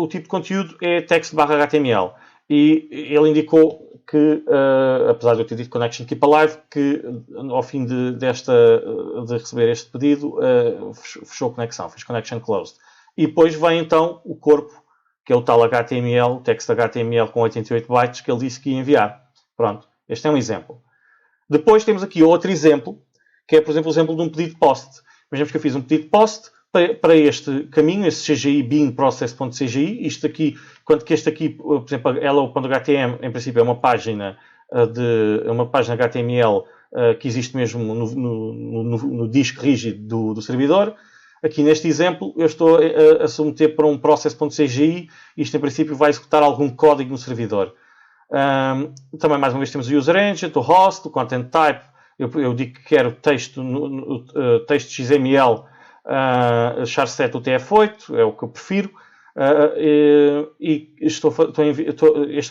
de conteúdo é text/HTML. E ele indicou que, apesar de eu ter dito Connection Keep Alive, que ao fim de receber este pedido, fechou a conexão, fez Connection Closed. E depois vem então o corpo, que é o tal HTML, o text HTML com 88 bytes que ele disse que ia enviar. Pronto, este é um exemplo. Depois temos aqui outro exemplo, que é, por exemplo, o exemplo de um pedido POST. Imaginemos que eu fiz um pedido POST para este caminho, esse CGI bin process.cgi. Isto aqui, por exemplo, hello.htm, em princípio é uma página HTML que existe mesmo no disco rígido do servidor. Aqui neste exemplo, eu estou a submeter para um process.cgi. Isto, em princípio, vai executar algum código no servidor. Também, mais uma vez, temos o user agent, o host, o content type. Eu digo que quero texto XML, charset UTF-8, é o que eu prefiro. Este,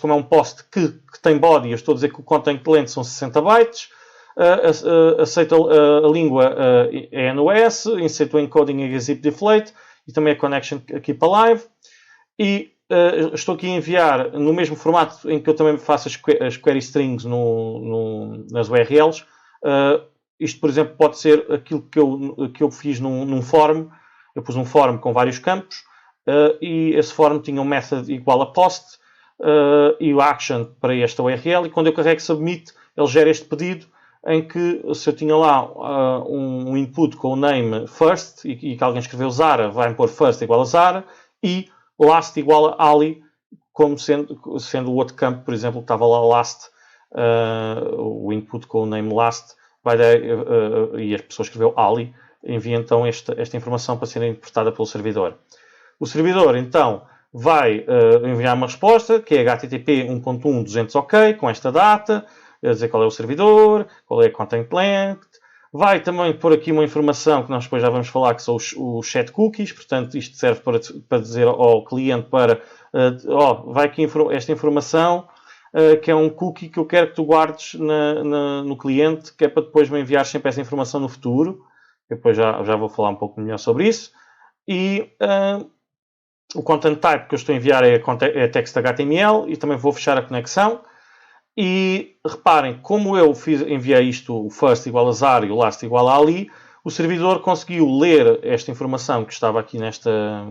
como é um post que tem body, eu estou a dizer que o content length são 60 bytes. Aceita a língua NUS, aceita o encoding em zip deflate e também a connection keep alive. E estou aqui a enviar no mesmo formato em que eu também faço as query strings nas URLs. Isto, por exemplo, pode ser aquilo que eu fiz num form. Eu pus um form com vários campos e esse form tinha um method igual a post e o action para esta URL. E quando eu carrego submit, ele gera este pedido em que, se eu tinha lá um input com o name first e que alguém escreveu Zara, vai-me pôr first igual a Zara e last igual a Ali, como sendo o outro campo, por exemplo, que estava lá last, o input com o name last, e a pessoa escreveu Ali, envia então esta informação para ser interpretada pelo servidor. O servidor, então, vai enviar uma resposta, que é HTTP 1.1.200 OK, com esta data, a dizer qual é o servidor, qual é a content length. Vai também pôr aqui uma informação que nós depois já vamos falar, que são os set cookies. Portanto, isto serve para dizer ao cliente vai aqui esta informação, que é um cookie que eu quero que tu guardes no cliente, que é para depois me enviar sempre essa informação no futuro. Depois já vou falar um pouco melhor sobre isso. E o content type que eu estou a enviar é text HTML e também vou fechar a conexão. E reparem, como eu enviei isto, o first igual a Zara e o last igual a Ali, o servidor conseguiu ler esta informação que estava aqui nesta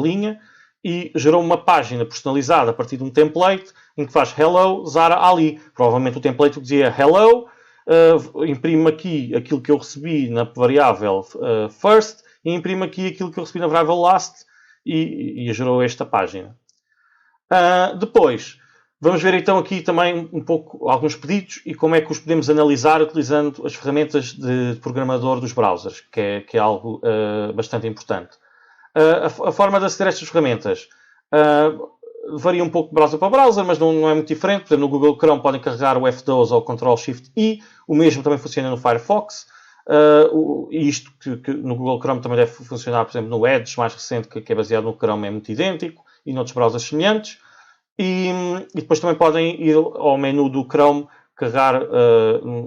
linha e gerou uma página personalizada a partir de um template em que faz Hello, Zara, Ali. Provavelmente o template dizia Hello, imprime aqui aquilo que eu recebi na variável first e imprimo aqui aquilo que eu recebi na variável last e gerou esta página. Depois, vamos ver então aqui também um pouco alguns pedidos e como é que os podemos analisar utilizando as ferramentas de programador dos browsers, que é algo bastante importante. A forma de aceder a estas ferramentas varia um pouco de browser para browser, mas não é muito diferente. Por exemplo, no Google Chrome podem carregar o F12 ou o Ctrl-Shift-I. O mesmo também funciona no Firefox. E isto que no Google Chrome também deve funcionar, por exemplo, no Edge, mais recente, que é baseado no Chrome, é muito idêntico. E noutros browsers semelhantes. E depois também podem ir ao menu do Chrome, carregar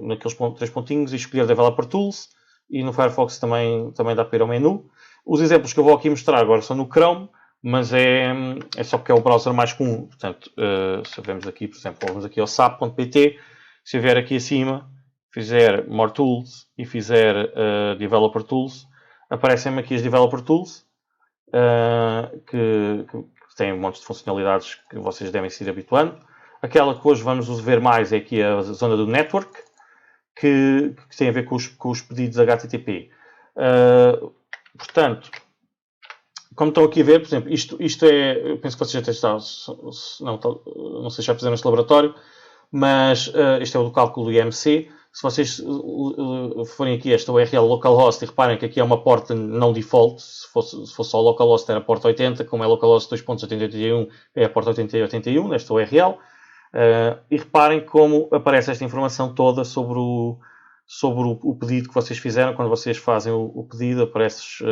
naqueles três pontinhos e escolher Developer Tools. E no Firefox também dá para ir ao menu. Os exemplos que eu vou aqui mostrar agora são no Chrome, mas é só porque é o browser mais comum. Portanto, se vemos aqui, por exemplo, vamos aqui ao sap.pt, se eu vier aqui acima, fizer More Tools e fizer Developer Tools, aparecem-me aqui as Developer Tools, que têm um monte de funcionalidades que vocês devem se ir habituando. Aquela que hoje vamos ver mais é aqui a zona do Network, que tem a ver com os pedidos HTTP. Portanto, como estão aqui a ver, por exemplo, isto é, eu penso que vocês já testaram, não sei se já fizeram este laboratório, mas este é o do cálculo IMC. Se vocês forem aqui a esta URL localhost e reparem que aqui é uma porta não default, se fosse só localhost era a porta 80, como é localhost 2.8081 é a porta 8081 desta URL. E reparem como aparece esta informação toda sobre o pedido que vocês fizeram. Quando vocês fazem o pedido, aparece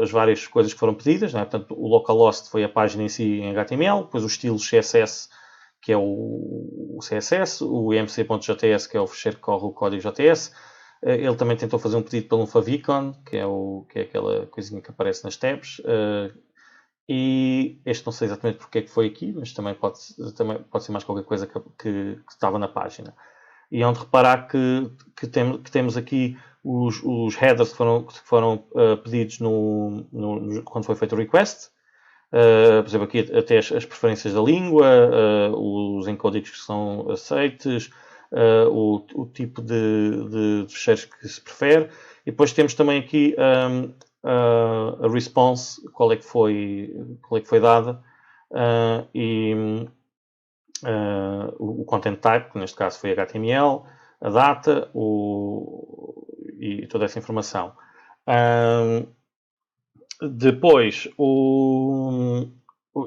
as várias coisas que foram pedidas, não é? Portanto, o localhost foi a página em si em HTML, depois os estilos CSS, que é o CSS, o imc.js, que é o fecheiro que corre o código JS. Ele também tentou fazer um pedido pelo favicon, que é aquela coisinha que aparece nas tabs. E este não sei exatamente porque é que foi aqui, mas também pode ser mais qualquer coisa que estava na página. E é onde reparar que temos aqui os headers que foram pedidos quando foi feito o request. Por exemplo, aqui até as preferências da língua, os encódigos que são aceites, o tipo de fecheiros que se prefere. E depois temos também aqui a response, qual é que foi dada, e o content type, que neste caso foi HTML, a data e toda essa informação. Depois,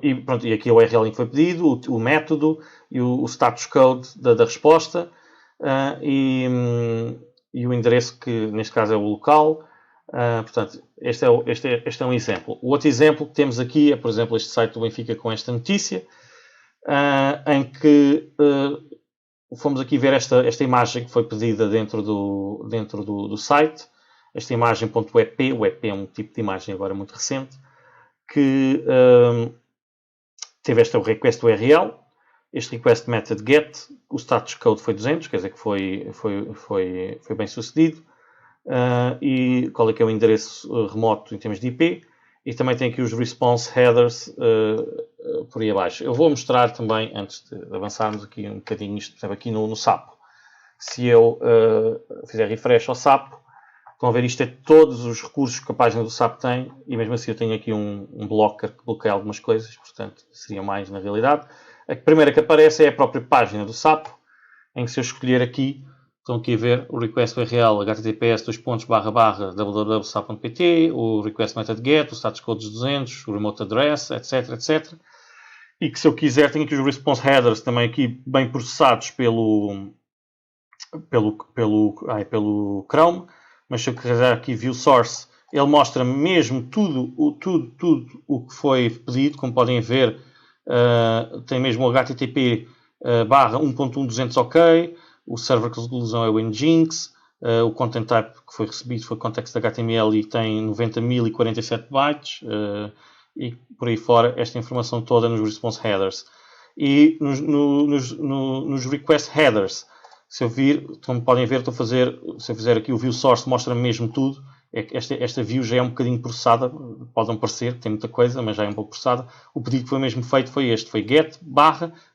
e aqui a URL em que foi pedido, o método e o status code da resposta, e o endereço, que neste caso é o local. Portanto, este é um exemplo. O outro exemplo que temos aqui é, por exemplo, este site do Benfica com esta notícia, em que fomos aqui ver esta imagem que foi pedida dentro do site. Esta imagem .webp, o WebP é um tipo de imagem agora muito recente, que teve o request URL, este request method get, o status code foi 200, quer dizer que foi bem sucedido, e qual é que é o endereço remoto em termos de IP, e também tem aqui os response headers por aí abaixo. Eu vou mostrar também, antes de avançarmos aqui um bocadinho isto, por exemplo, aqui no Sapo. Se eu fizer refresh ao Sapo, estão a ver, isto é todos os recursos que a página do SAP tem, e mesmo assim eu tenho aqui um blocker que bloqueia algumas coisas, portanto seria mais na realidade. A primeira que aparece é a própria página do SAP, em que se eu escolher aqui, estão aqui a ver o request URL https://www.sap.pt, o request method get, o status code dos 200, o remote address, etc. E que se eu quiser, tenho aqui os response headers também aqui bem processados pelo Chrome. Mas se eu carregar aqui View Source, ele mostra mesmo tudo o que foi pedido. Como podem ver, tem mesmo o HTTP /1.1.200 OK, o server de resolução é o Nginx, o content type que foi recebido foi context HTML e tem 90.047 bytes, e por aí fora esta informação toda nos response headers. E nos request headers, se eu vir, como podem ver, se eu fizer aqui o View Source, mostra mesmo tudo. Esta view já é um bocadinho processada, pode não parecer, tem muita coisa, mas já é um pouco processada. O pedido que foi mesmo feito foi este, foi get,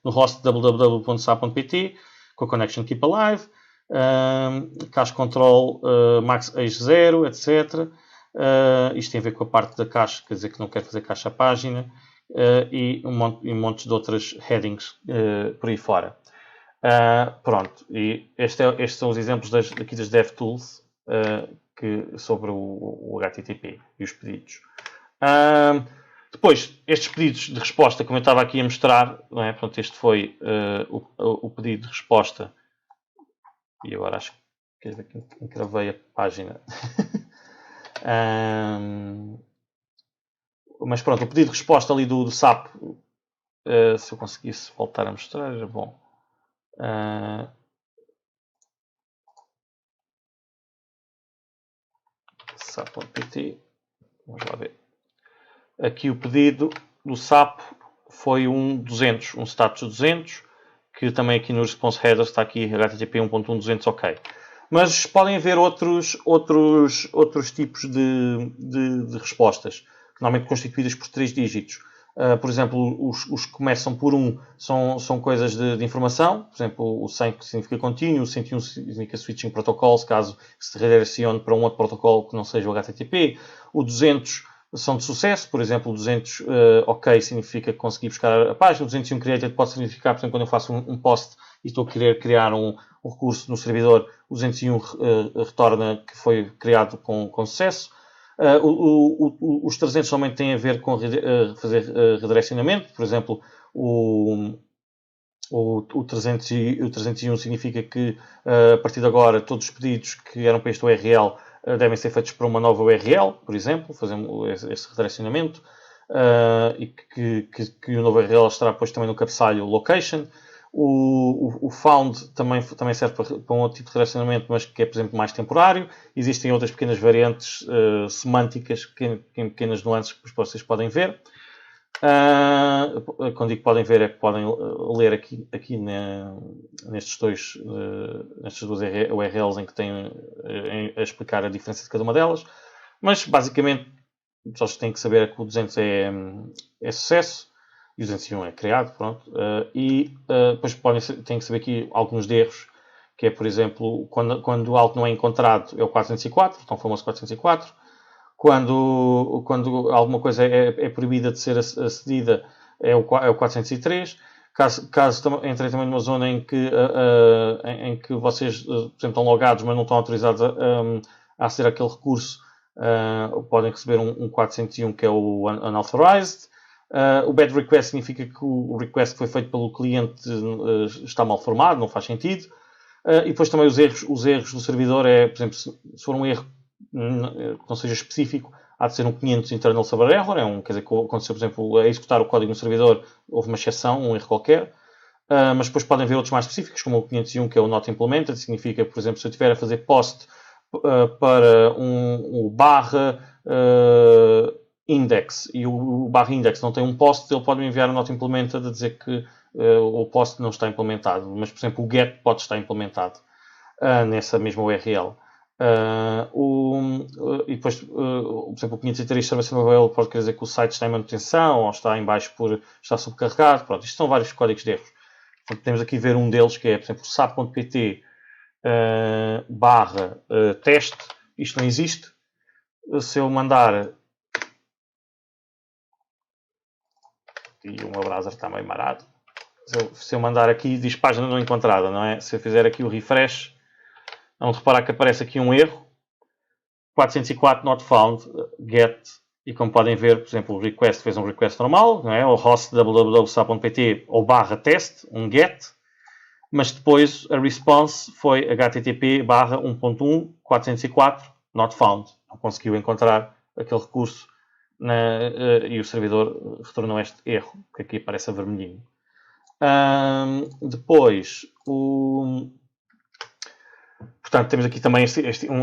no host www.sap.pt, com a connection keep alive, cache control max age 0, etc. Isto tem a ver com a parte da caixa, quer dizer que não quer fazer caixa à página. E um monte de outras headings por aí fora. Pronto, e estes são os exemplos aqui das DevTools sobre o HTTP e os pedidos. Depois, estes pedidos de resposta, como eu estava aqui a mostrar, não é? Portanto, este foi o pedido de resposta. E agora acho que encravei a página. Mas pronto, o pedido de resposta ali do SAP, se eu conseguisse voltar a mostrar, era bom. SAP.pt, vamos lá ver. Aqui o pedido do SAP foi um status 200, que também aqui no response header está aqui HTTP 1.1.200 OK. Mas podem haver outros tipos de respostas, normalmente constituídas por 3 dígitos. Por exemplo, os que começam por 1 são coisas de informação. Por exemplo, o 100 que significa contínuo, o 101 significa switching protocols, caso se redirecione para um outro protocolo que não seja o HTTP. O 200 são de sucesso, por exemplo, o 200 OK significa conseguir buscar a página. O 201 created pode significar, por exemplo, quando eu faço um post e estou a querer criar um recurso no servidor, o 201 retorna que foi criado com sucesso. Os 300 somente têm a ver com fazer redirecionamento. Por exemplo, o 301 significa que a partir de agora todos os pedidos que eram para este URL devem ser feitos para uma nova URL, por exemplo, fazemos esse redirecionamento, e que o novo URL estará depois também no cabeçalho location. O found também serve para um outro tipo de redirecionamento, mas que é, por exemplo, mais temporário. Existem outras pequenas variantes semânticas, pequenas nuances que vocês podem ver. Quando digo podem ver, é que podem ler aqui nestes dois URLs em que têm a explicar a diferença de cada uma delas. Mas basicamente só se tem que saber que o 200 é sucesso e o 201 é criado, pronto. Depois têm que saber aqui alguns erros, que é, por exemplo, quando algo não é encontrado é o 404, então famoso 404. Quando alguma coisa é proibida de ser acedida é o 403. Caso entrem também numa zona em que vocês, por exemplo, estão logados, mas não estão autorizados a aceder àquele recurso, podem receber um 401 que é o unauthorized. O bad request significa que o request que foi feito pelo cliente está mal formado, não faz sentido. E depois também os erros do servidor por exemplo, se for um erro que não seja específico, há de ser um 500 internal server error, quer dizer, que aconteceu, por exemplo, a executar o código no servidor, houve uma exceção, um erro qualquer. Mas depois podem ver outros mais específicos, como o 501, que é o not implemented, significa, por exemplo, se eu estiver a fazer post para um barra index e o barra index não tem um post, ele pode me enviar um not implemented a dizer que o post não está implementado, mas, por exemplo, o get pode estar implementado nessa mesma URL. E depois, por exemplo, o 503 Service Available pode querer dizer que o site está em manutenção ou está em baixo por estar subcarregado. Pronto, isto são vários códigos de erros. Portanto, temos aqui ver um deles que é, por exemplo, sap.pt barra teste. Isto não existe. Se eu mandar... E o meu browser está meio marado. Se eu mandar aqui, diz página não encontrada, não é? Se eu fizer aqui o refresh, vão reparar que aparece aqui um erro. 404 not found, get, e como podem ver, por exemplo, o request fez um request normal, não é? O host www.sap.pt ou barra test, um get, mas depois a response foi http barra 1.1 404 not found. Não conseguiu encontrar aquele recurso e o servidor retornou este erro, que aqui aparece a vermelhinho. Depois, portanto, temos aqui também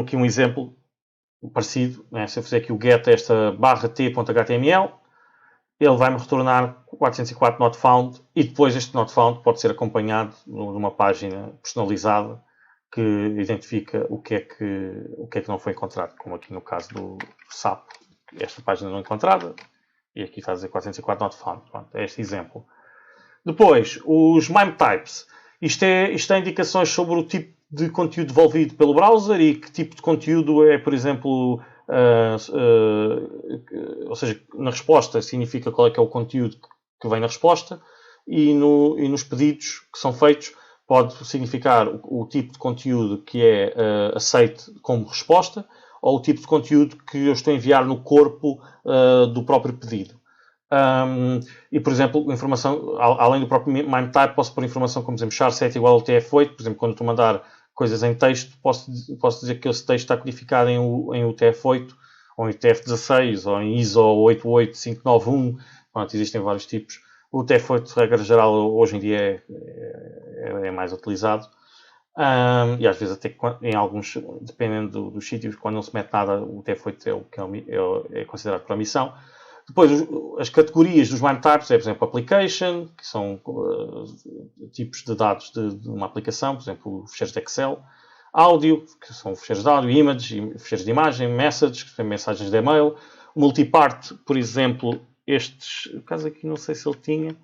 aqui um exemplo parecido, né? Se eu fizer aqui o get esta barra t.html, ele vai-me retornar 404 not found, e depois este not found pode ser acompanhado numa página personalizada que identifica o que é que não foi encontrado, como aqui no caso do SAP, esta página não encontrada, e aqui está a dizer 404 not found. Pronto, é este exemplo. Depois, os MIME types. Isto é indicações sobre o tipo de conteúdo devolvido pelo browser e que tipo de conteúdo é, por exemplo, ou seja, na resposta significa qual é que é o conteúdo que vem na resposta, e nos pedidos que são feitos pode significar o tipo de conteúdo que é aceite como resposta, ou o tipo de conteúdo que eu estou a enviar no corpo do próprio pedido. E, por exemplo, informação, além do próprio MIME type, posso pôr informação como, por exemplo, char7 igual ao UTF-8. Por exemplo, quando estou a mandar coisas em texto, posso dizer que esse texto está codificado em UTF-8, ou em UTF-16, ou em ISO 88591. Pronto, existem vários tipos. O UTF-8, regra geral, hoje em dia é mais utilizado. E às vezes até em alguns, dependendo dos sítios, quando não se mete nada, o UTF-8 é o que é considerado para a missão. Depois, as categorias dos MIME types é, por exemplo, application, que são tipos de dados de uma aplicação, por exemplo, fecheiros de Excel. Áudio, que são fecheiros de áudio, image, fecheiros de imagem, messages, que são mensagens de e-mail. Multipart, por exemplo, estes, no caso aqui não sei se ele tinha,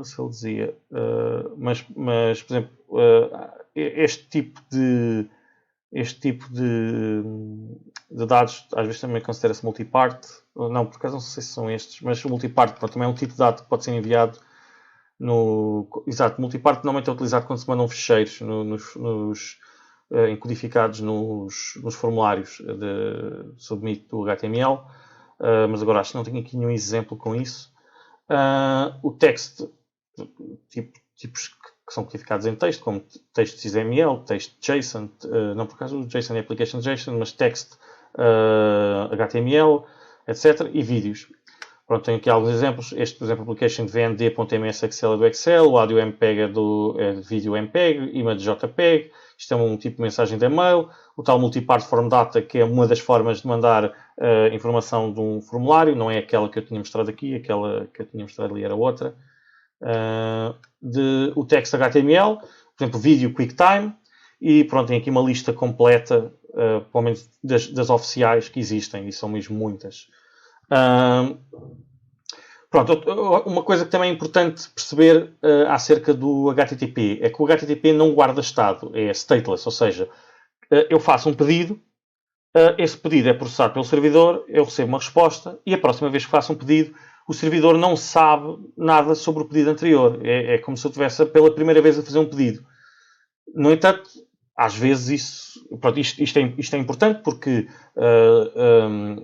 se ele dizia, mas por exemplo, este tipo de dados às vezes também considera-se multipart. Não, por acaso não sei se são estes, mas o multipart também é um tipo de dado que pode ser enviado Exato, multipart normalmente é utilizado quando se mandam fecheiros encodificados nos formulários de submit do HTML, mas agora acho que não tenho aqui nenhum exemplo com isso. O text, tipos que são codificados em texto, como texto XML, texto JSON, não por acaso o JSON é application JSON, mas text HTML, etc. E vídeos. Pronto, tenho aqui alguns exemplos. Este, por exemplo, application vnd.ms Excel é do Excel, o áudio MPEG é do vídeo MPEG, image JPEG, isto é um tipo de mensagem de e-mail, o tal multipart form data, que é uma das formas de mandar informação de um formulário, não é aquela que eu tinha mostrado aqui, aquela que eu tinha mostrado ali era outra. O text HTML, por exemplo, vídeo QuickTime, e pronto, tem aqui uma lista completa, pelo menos das oficiais que existem, e são mesmo muitas. Pronto, uma coisa que também é importante perceber acerca do HTTP é que o HTTP não guarda estado, é stateless, ou seja, eu faço um pedido, esse pedido é processado pelo servidor, eu recebo uma resposta e a próxima vez que faço um pedido, o servidor não sabe nada sobre o pedido anterior. É como se eu estivesse pela primeira vez a fazer um pedido. No entanto, às vezes isto é importante porque,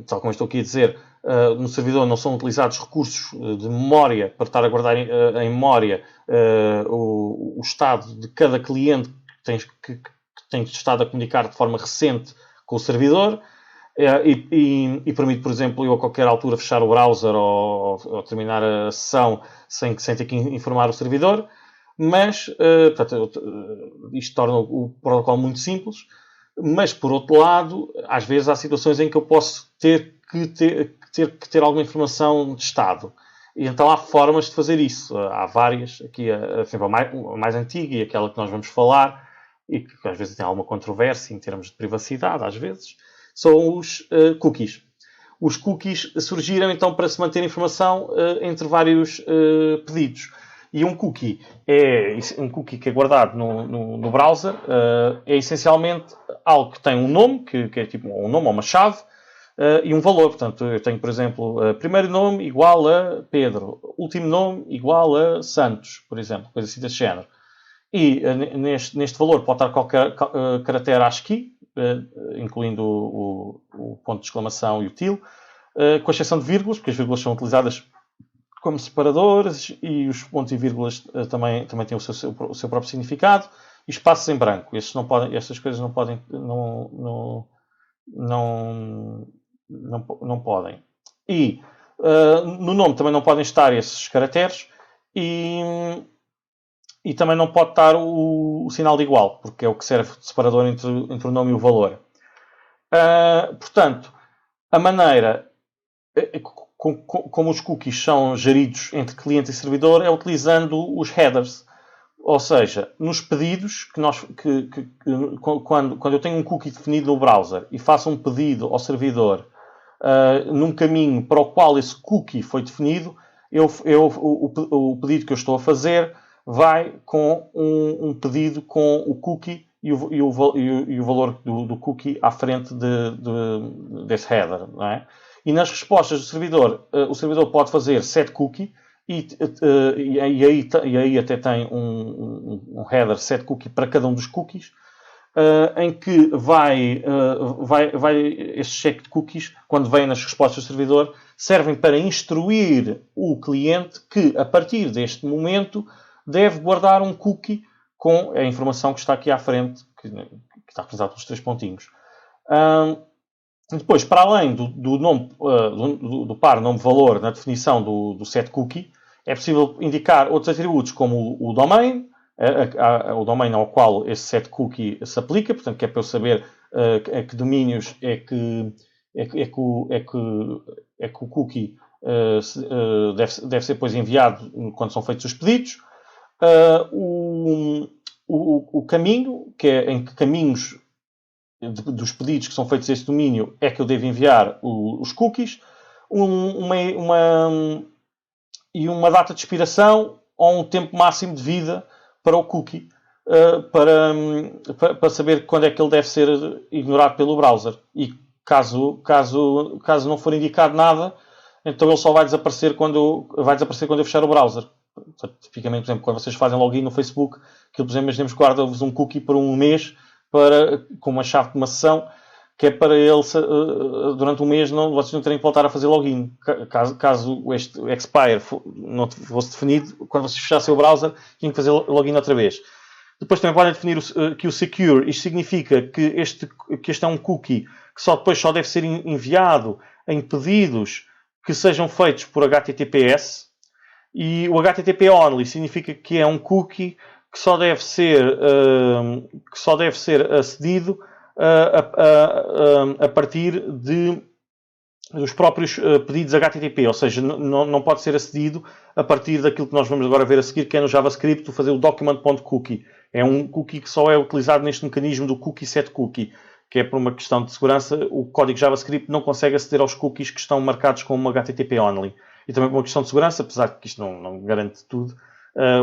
tal como eu estou aqui a dizer, no servidor não são utilizados recursos de memória para estar a guardar em memória o estado de cada cliente que tem estado a comunicar de forma recente com o servidor e permite, por exemplo, eu a qualquer altura fechar o browser ou terminar a sessão sem ter que informar o servidor. Mas, isto torna o protocolo muito simples. Mas, por outro lado, às vezes há situações em que eu posso ter que ter alguma informação de estado. E então há formas de fazer isso. Há várias. Aqui, a mais antiga e aquela que nós vamos falar, e que às vezes tem alguma controvérsia em termos de privacidade, às vezes, são os cookies. Os cookies surgiram então para se manter informação entre vários pedidos. E um cookie que é guardado no browser é essencialmente algo que tem um nome, que é tipo um nome ou uma chave, e um valor. Portanto, eu tenho, por exemplo, primeiro nome igual a Pedro, último nome igual a Santos, por exemplo, coisa assim desse género. E neste valor pode estar qualquer caractere ASCII, incluindo o ponto de exclamação e o til, com exceção de vírgulas, porque as vírgulas são utilizadas como separadores e os pontos e vírgulas também têm o seu próprio significado, e espaços em branco. Estas coisas não podem. Não podem. E no nome também não podem estar esses caracteres e também não pode estar o sinal de igual, porque é o que serve de separador entre o nome e o valor. Portanto, a maneira como os cookies são geridos entre cliente e servidor é utilizando os headers. Ou seja, nos pedidos quando eu tenho um cookie definido no browser e faço um pedido ao servidor num caminho para o qual esse cookie foi definido, o pedido que eu estou a fazer vai com um pedido com o cookie e o valor do cookie à frente desse header, não é? E nas respostas do servidor, o servidor pode fazer setCookie e aí até tem um header setCookie para cada um dos cookies, em que estes check de cookies, quando vêm nas respostas do servidor, servem para instruir o cliente que, a partir deste momento, deve guardar um cookie com a informação que está aqui à frente, que está representada pelos 3 pontinhos. Depois, para além do nome, do par nome-valor na definição do setCookie, é possível indicar outros atributos como o domain, o domain ao qual esse setCookie se aplica, portanto, que é para eu saber a que domínios é que o cookie deve ser depois enviado quando são feitos os pedidos. O caminho, que é em que caminhos dos pedidos que são feitos a esse domínio é que eu devo enviar os cookies, e uma data de expiração ou um tempo máximo de vida para o cookie, para saber quando é que ele deve ser ignorado pelo browser. E caso não for indicado nada, então ele só vai desaparecer quando eu fechar o browser. Tipicamente, por exemplo, quando vocês fazem login no Facebook, que, por exemplo, imaginemos que guarda-vos um cookie por um mês com uma chave de uma sessão, que é para ele, durante um mês, vocês não terem que voltar a fazer login. Caso este expire não fosse definido, quando vocês fechassem o browser, tinham que fazer login outra vez. Depois também podem definir que o secure, isto significa que este é um cookie que só deve ser enviado em pedidos que sejam feitos por HTTPS. E o HTTP only significa que é um cookie que só deve ser acedido a partir dos próprios pedidos HTTP, ou seja, não pode ser acedido a partir daquilo que nós vamos agora ver a seguir, que é no JavaScript, fazer o document.cookie. É um cookie que só é utilizado neste mecanismo do cookie setCookie, que é por uma questão de segurança. O código JavaScript não consegue aceder aos cookies que estão marcados como HTTP only. E também por uma questão de segurança, apesar de que isto não garante tudo,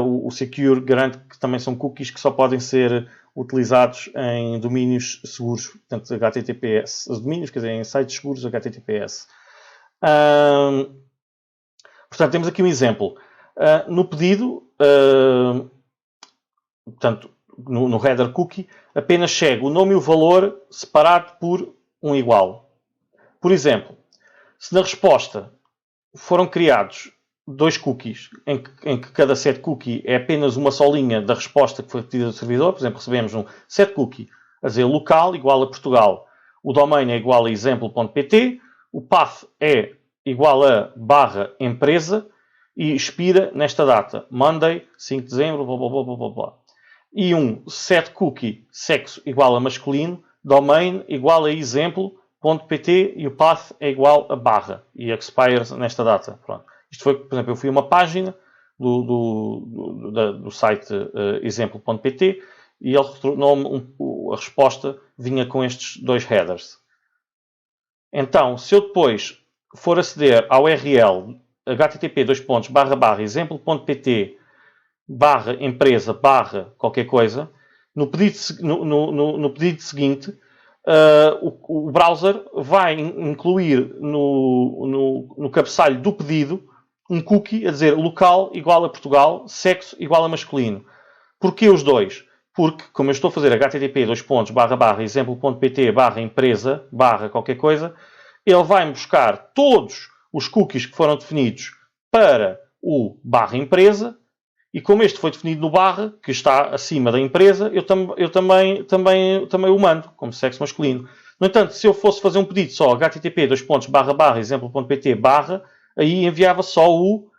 o Secure garante que também são cookies que só podem ser utilizados em domínios seguros, portanto HTTPS. Os domínios, quer dizer, em sites seguros HTTPS. Portanto, temos aqui um exemplo. No pedido, portanto, no header cookie, apenas chega o nome e o valor separado por um igual. Por exemplo, se na resposta foram criados 2 cookies, em que cada setCookie é apenas uma só linha da resposta que foi pedida do servidor. Por exemplo, recebemos um setCookie a dizer local igual a Portugal, o domain é igual a exemplo.pt, o path é igual a /empresa e expira nesta data, Monday, 5 de dezembro, blá, blá, blá, blá, blá. E um setCookie, sexo igual a masculino, domain igual a exemplo.pt e o path é igual a / e expires nesta data. Pronto. Isto foi, por exemplo, eu fui a uma página do site exemplo.pt e ele retornou-me a resposta vinha com estes 2 headers. Então, se eu depois for aceder ao URL http://exemplo.pt /empresa qualquer coisa, no pedido seguinte, o browser vai incluir no cabeçalho do pedido um cookie a dizer local igual a Portugal, sexo igual a masculino. Porquê os 2? Porque, como eu estou a fazer http://exemplo.pt /empresa qualquer coisa, ele vai-me buscar todos os cookies que foram definidos para o /empresa, e como este foi definido no que está acima da empresa, eu também o mando, como sexo masculino. No entanto, se eu fosse fazer um pedido só http://exemplo.pt aí enviava só o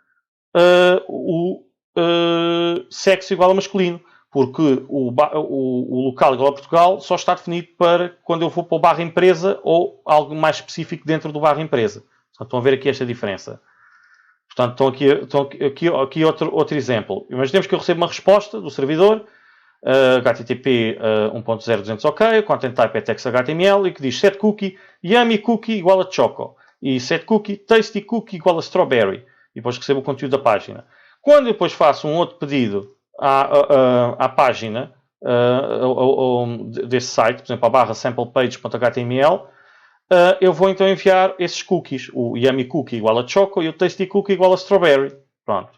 sexo igual a masculino, porque o local igual a Portugal só está definido para quando eu for para o /empresa ou algo mais específico dentro do /empresa. Portanto, estão a ver aqui esta diferença. Portanto, aqui outro exemplo. Imaginemos que eu recebo uma resposta do servidor, HTTP 1.0.200 OK, content type é text HTML, e que diz setCookie, yummy cookie igual a choco, e setCookie, tasty cookie igual a strawberry. E depois recebo o conteúdo da página. Quando eu depois faço um outro pedido à página, desse site, por exemplo, a barra samplepage.html, eu vou então enviar esses cookies. O yummy cookie igual a choco e o tasty cookie igual a strawberry. Pronto.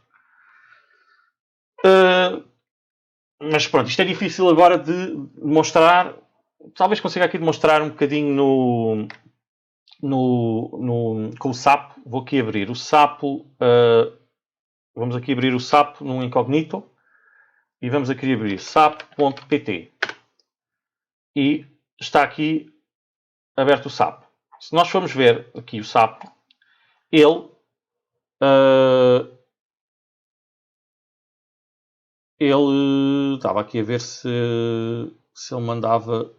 Mas pronto, isto é difícil agora de demonstrar. Talvez consiga aqui demonstrar um bocadinho com o sapo. Vou aqui abrir o sapo. Vamos aqui abrir o sapo num incognito. E vamos aqui abrir sapo.pt. E está aqui aberto o sapo. Se nós formos ver aqui o sapo, ele estava aqui a ver se ele mandava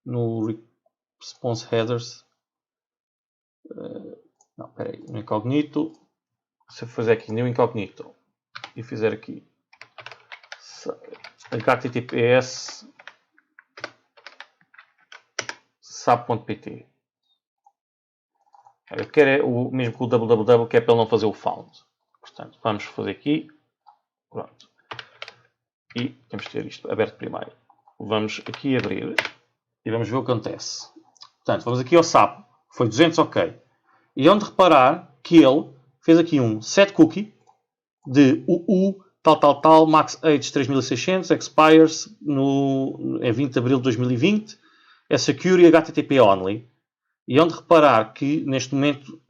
no response headers. Não, espera aí, no incognito. Se eu fizer aqui no incognito e fizer aqui https sapo.pt. Eu quero o mesmo que o www, que é para ele não fazer o found. Portanto, vamos fazer aqui. Pronto. E temos que ter isto aberto primeiro. Vamos aqui abrir e vamos ver o que acontece. Portanto, vamos aqui ao sapo. Foi 200 OK. E onde reparar que ele fez aqui um set cookie de tal, max age 3600, expires em 20 de abril de 2020, é secure HTTP only. E onde reparar que, neste momento,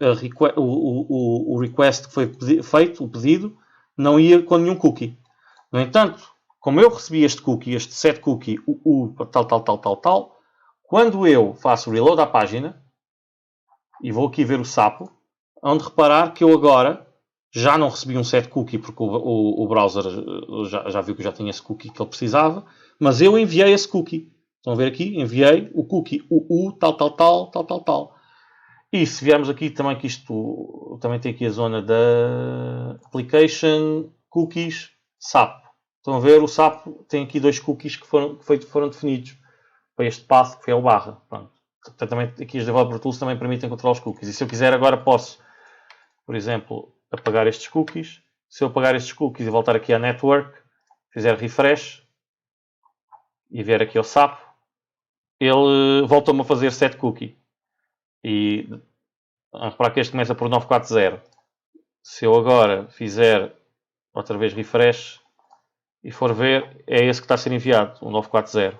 o request que foi feito, o pedido, não ia com nenhum cookie. No entanto, como eu recebi este cookie, este set cookie, tal, quando eu faço o reload à página, e vou aqui ver o sapo, onde reparar que eu agora já não recebi um set cookie, porque o browser já viu que eu já tinha esse cookie que ele precisava, mas eu enviei esse cookie. Estão a ver aqui? Enviei o cookie tal. E se viermos aqui também, que isto também tem aqui a zona da application, cookies, SAP. Estão a ver? O SAP tem aqui 2 cookies que foram definidos para este passo, que foi o barra. Pronto. Portanto, também, aqui os Developer Tools também permitem controlar os cookies. E se eu quiser agora posso, por exemplo, apagar estes cookies. Se eu apagar estes cookies e voltar aqui à network, fizer refresh e vier aqui ao SAP, ele volta-me a fazer set cookie. E para que este começa por 940. Se eu agora fizer outra vez refresh e for ver, é esse que está a ser enviado, o 940.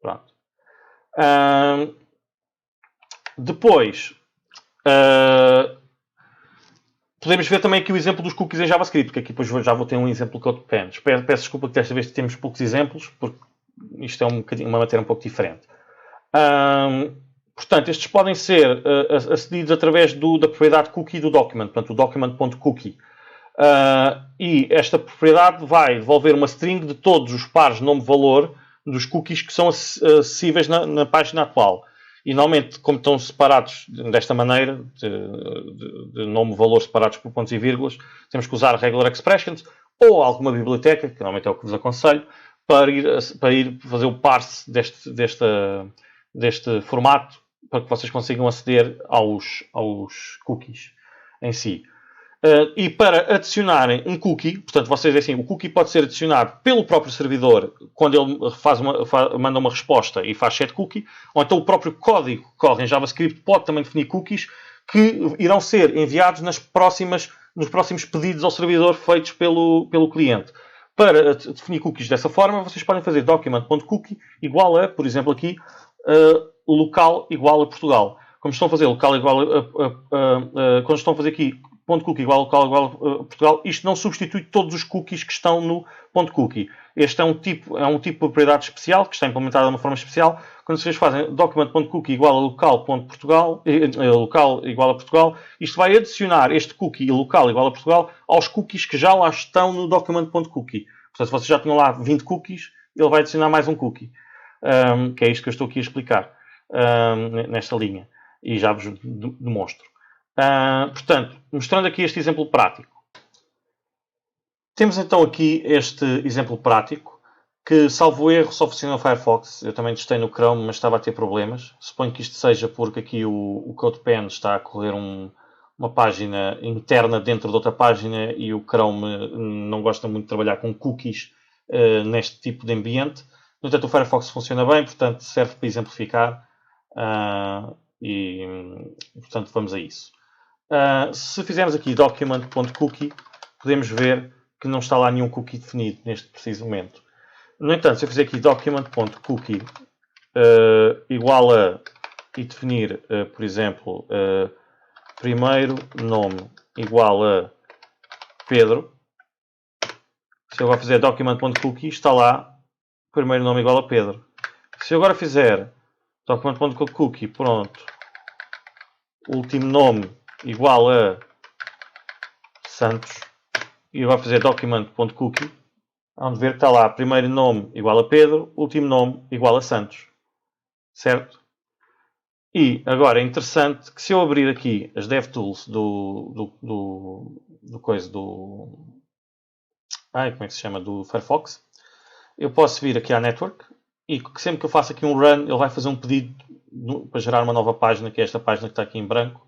Pronto. Depois, podemos ver também aqui o exemplo dos cookies em JavaScript, que aqui depois já vou ter um exemplo que eu depende. Peço desculpa que desta vez temos poucos exemplos, porque isto é uma matéria um pouco diferente. Portanto, estes podem ser acedidos através da propriedade cookie do document, portanto, o document.cookie. E esta propriedade vai devolver uma string de todos os pares nome-valor dos cookies que são acessíveis na página atual. E, normalmente, como estão separados desta maneira, de nome-valor separados por pontos e vírgulas, temos que usar regular expressions ou alguma biblioteca, que normalmente é o que vos aconselho, para ir fazer o parse deste formato, para que vocês consigam aceder aos cookies em si. E para adicionarem um cookie, portanto, vocês assim, o cookie pode ser adicionado pelo próprio servidor quando ele manda uma resposta e faz set cookie, ou então o próprio código que corre em JavaScript pode também definir cookies que irão ser enviados nos próximos pedidos ao servidor feitos pelo cliente. Para definir cookies dessa forma, vocês podem fazer document.cookie igual a, por exemplo aqui, local igual a Portugal. Como estão a fazer local igual quando estão a fazer aqui .cookie igual a local igual a Portugal, isto não substitui todos os cookies que estão no .cookie. Este é um tipo de propriedade especial, que está implementada de uma forma especial. Quando vocês fazem document.cookie igual a local.portugal, local igual a Portugal, isto vai adicionar este cookie e local igual a Portugal aos cookies que já lá estão no document.cookie. Portanto, se vocês já tinham lá 20 cookies, ele vai adicionar mais um cookie. Que é isto que eu estou aqui a explicar nesta linha. E já vos demonstro. Portanto, mostrando aqui este exemplo prático. Temos então aqui este exemplo prático que, salvo erro, só funciona no Firefox. Eu também testei no Chrome, mas estava a ter problemas. Suponho que isto seja porque aqui o CodePen está a correr uma página interna dentro de outra página e o Chrome não gosta muito de trabalhar com cookies neste tipo de ambiente. No entanto, o Firefox funciona bem, portanto, serve para exemplificar. Portanto, vamos a isso. Se fizermos aqui document.cookie, podemos ver que não está lá nenhum cookie definido neste preciso momento. No entanto, se eu fizer aqui document.cookie igual a e definir, por exemplo, primeiro nome igual a Pedro, se eu agora fizer document.cookie, está lá primeiro nome igual a Pedro. Se eu agora fizer document.cookie, pronto, último nome igual a Santos, e agora fazer document.cookie, vamos ver que está lá primeiro nome igual a Pedro, último nome igual a Santos. Certo? E agora é interessante que se eu abrir aqui as DevTools como é que se chama? Do Firefox, eu posso vir aqui à Network e sempre que eu faço aqui um run, ele vai fazer um pedido para gerar uma nova página, que é esta página que está aqui em branco.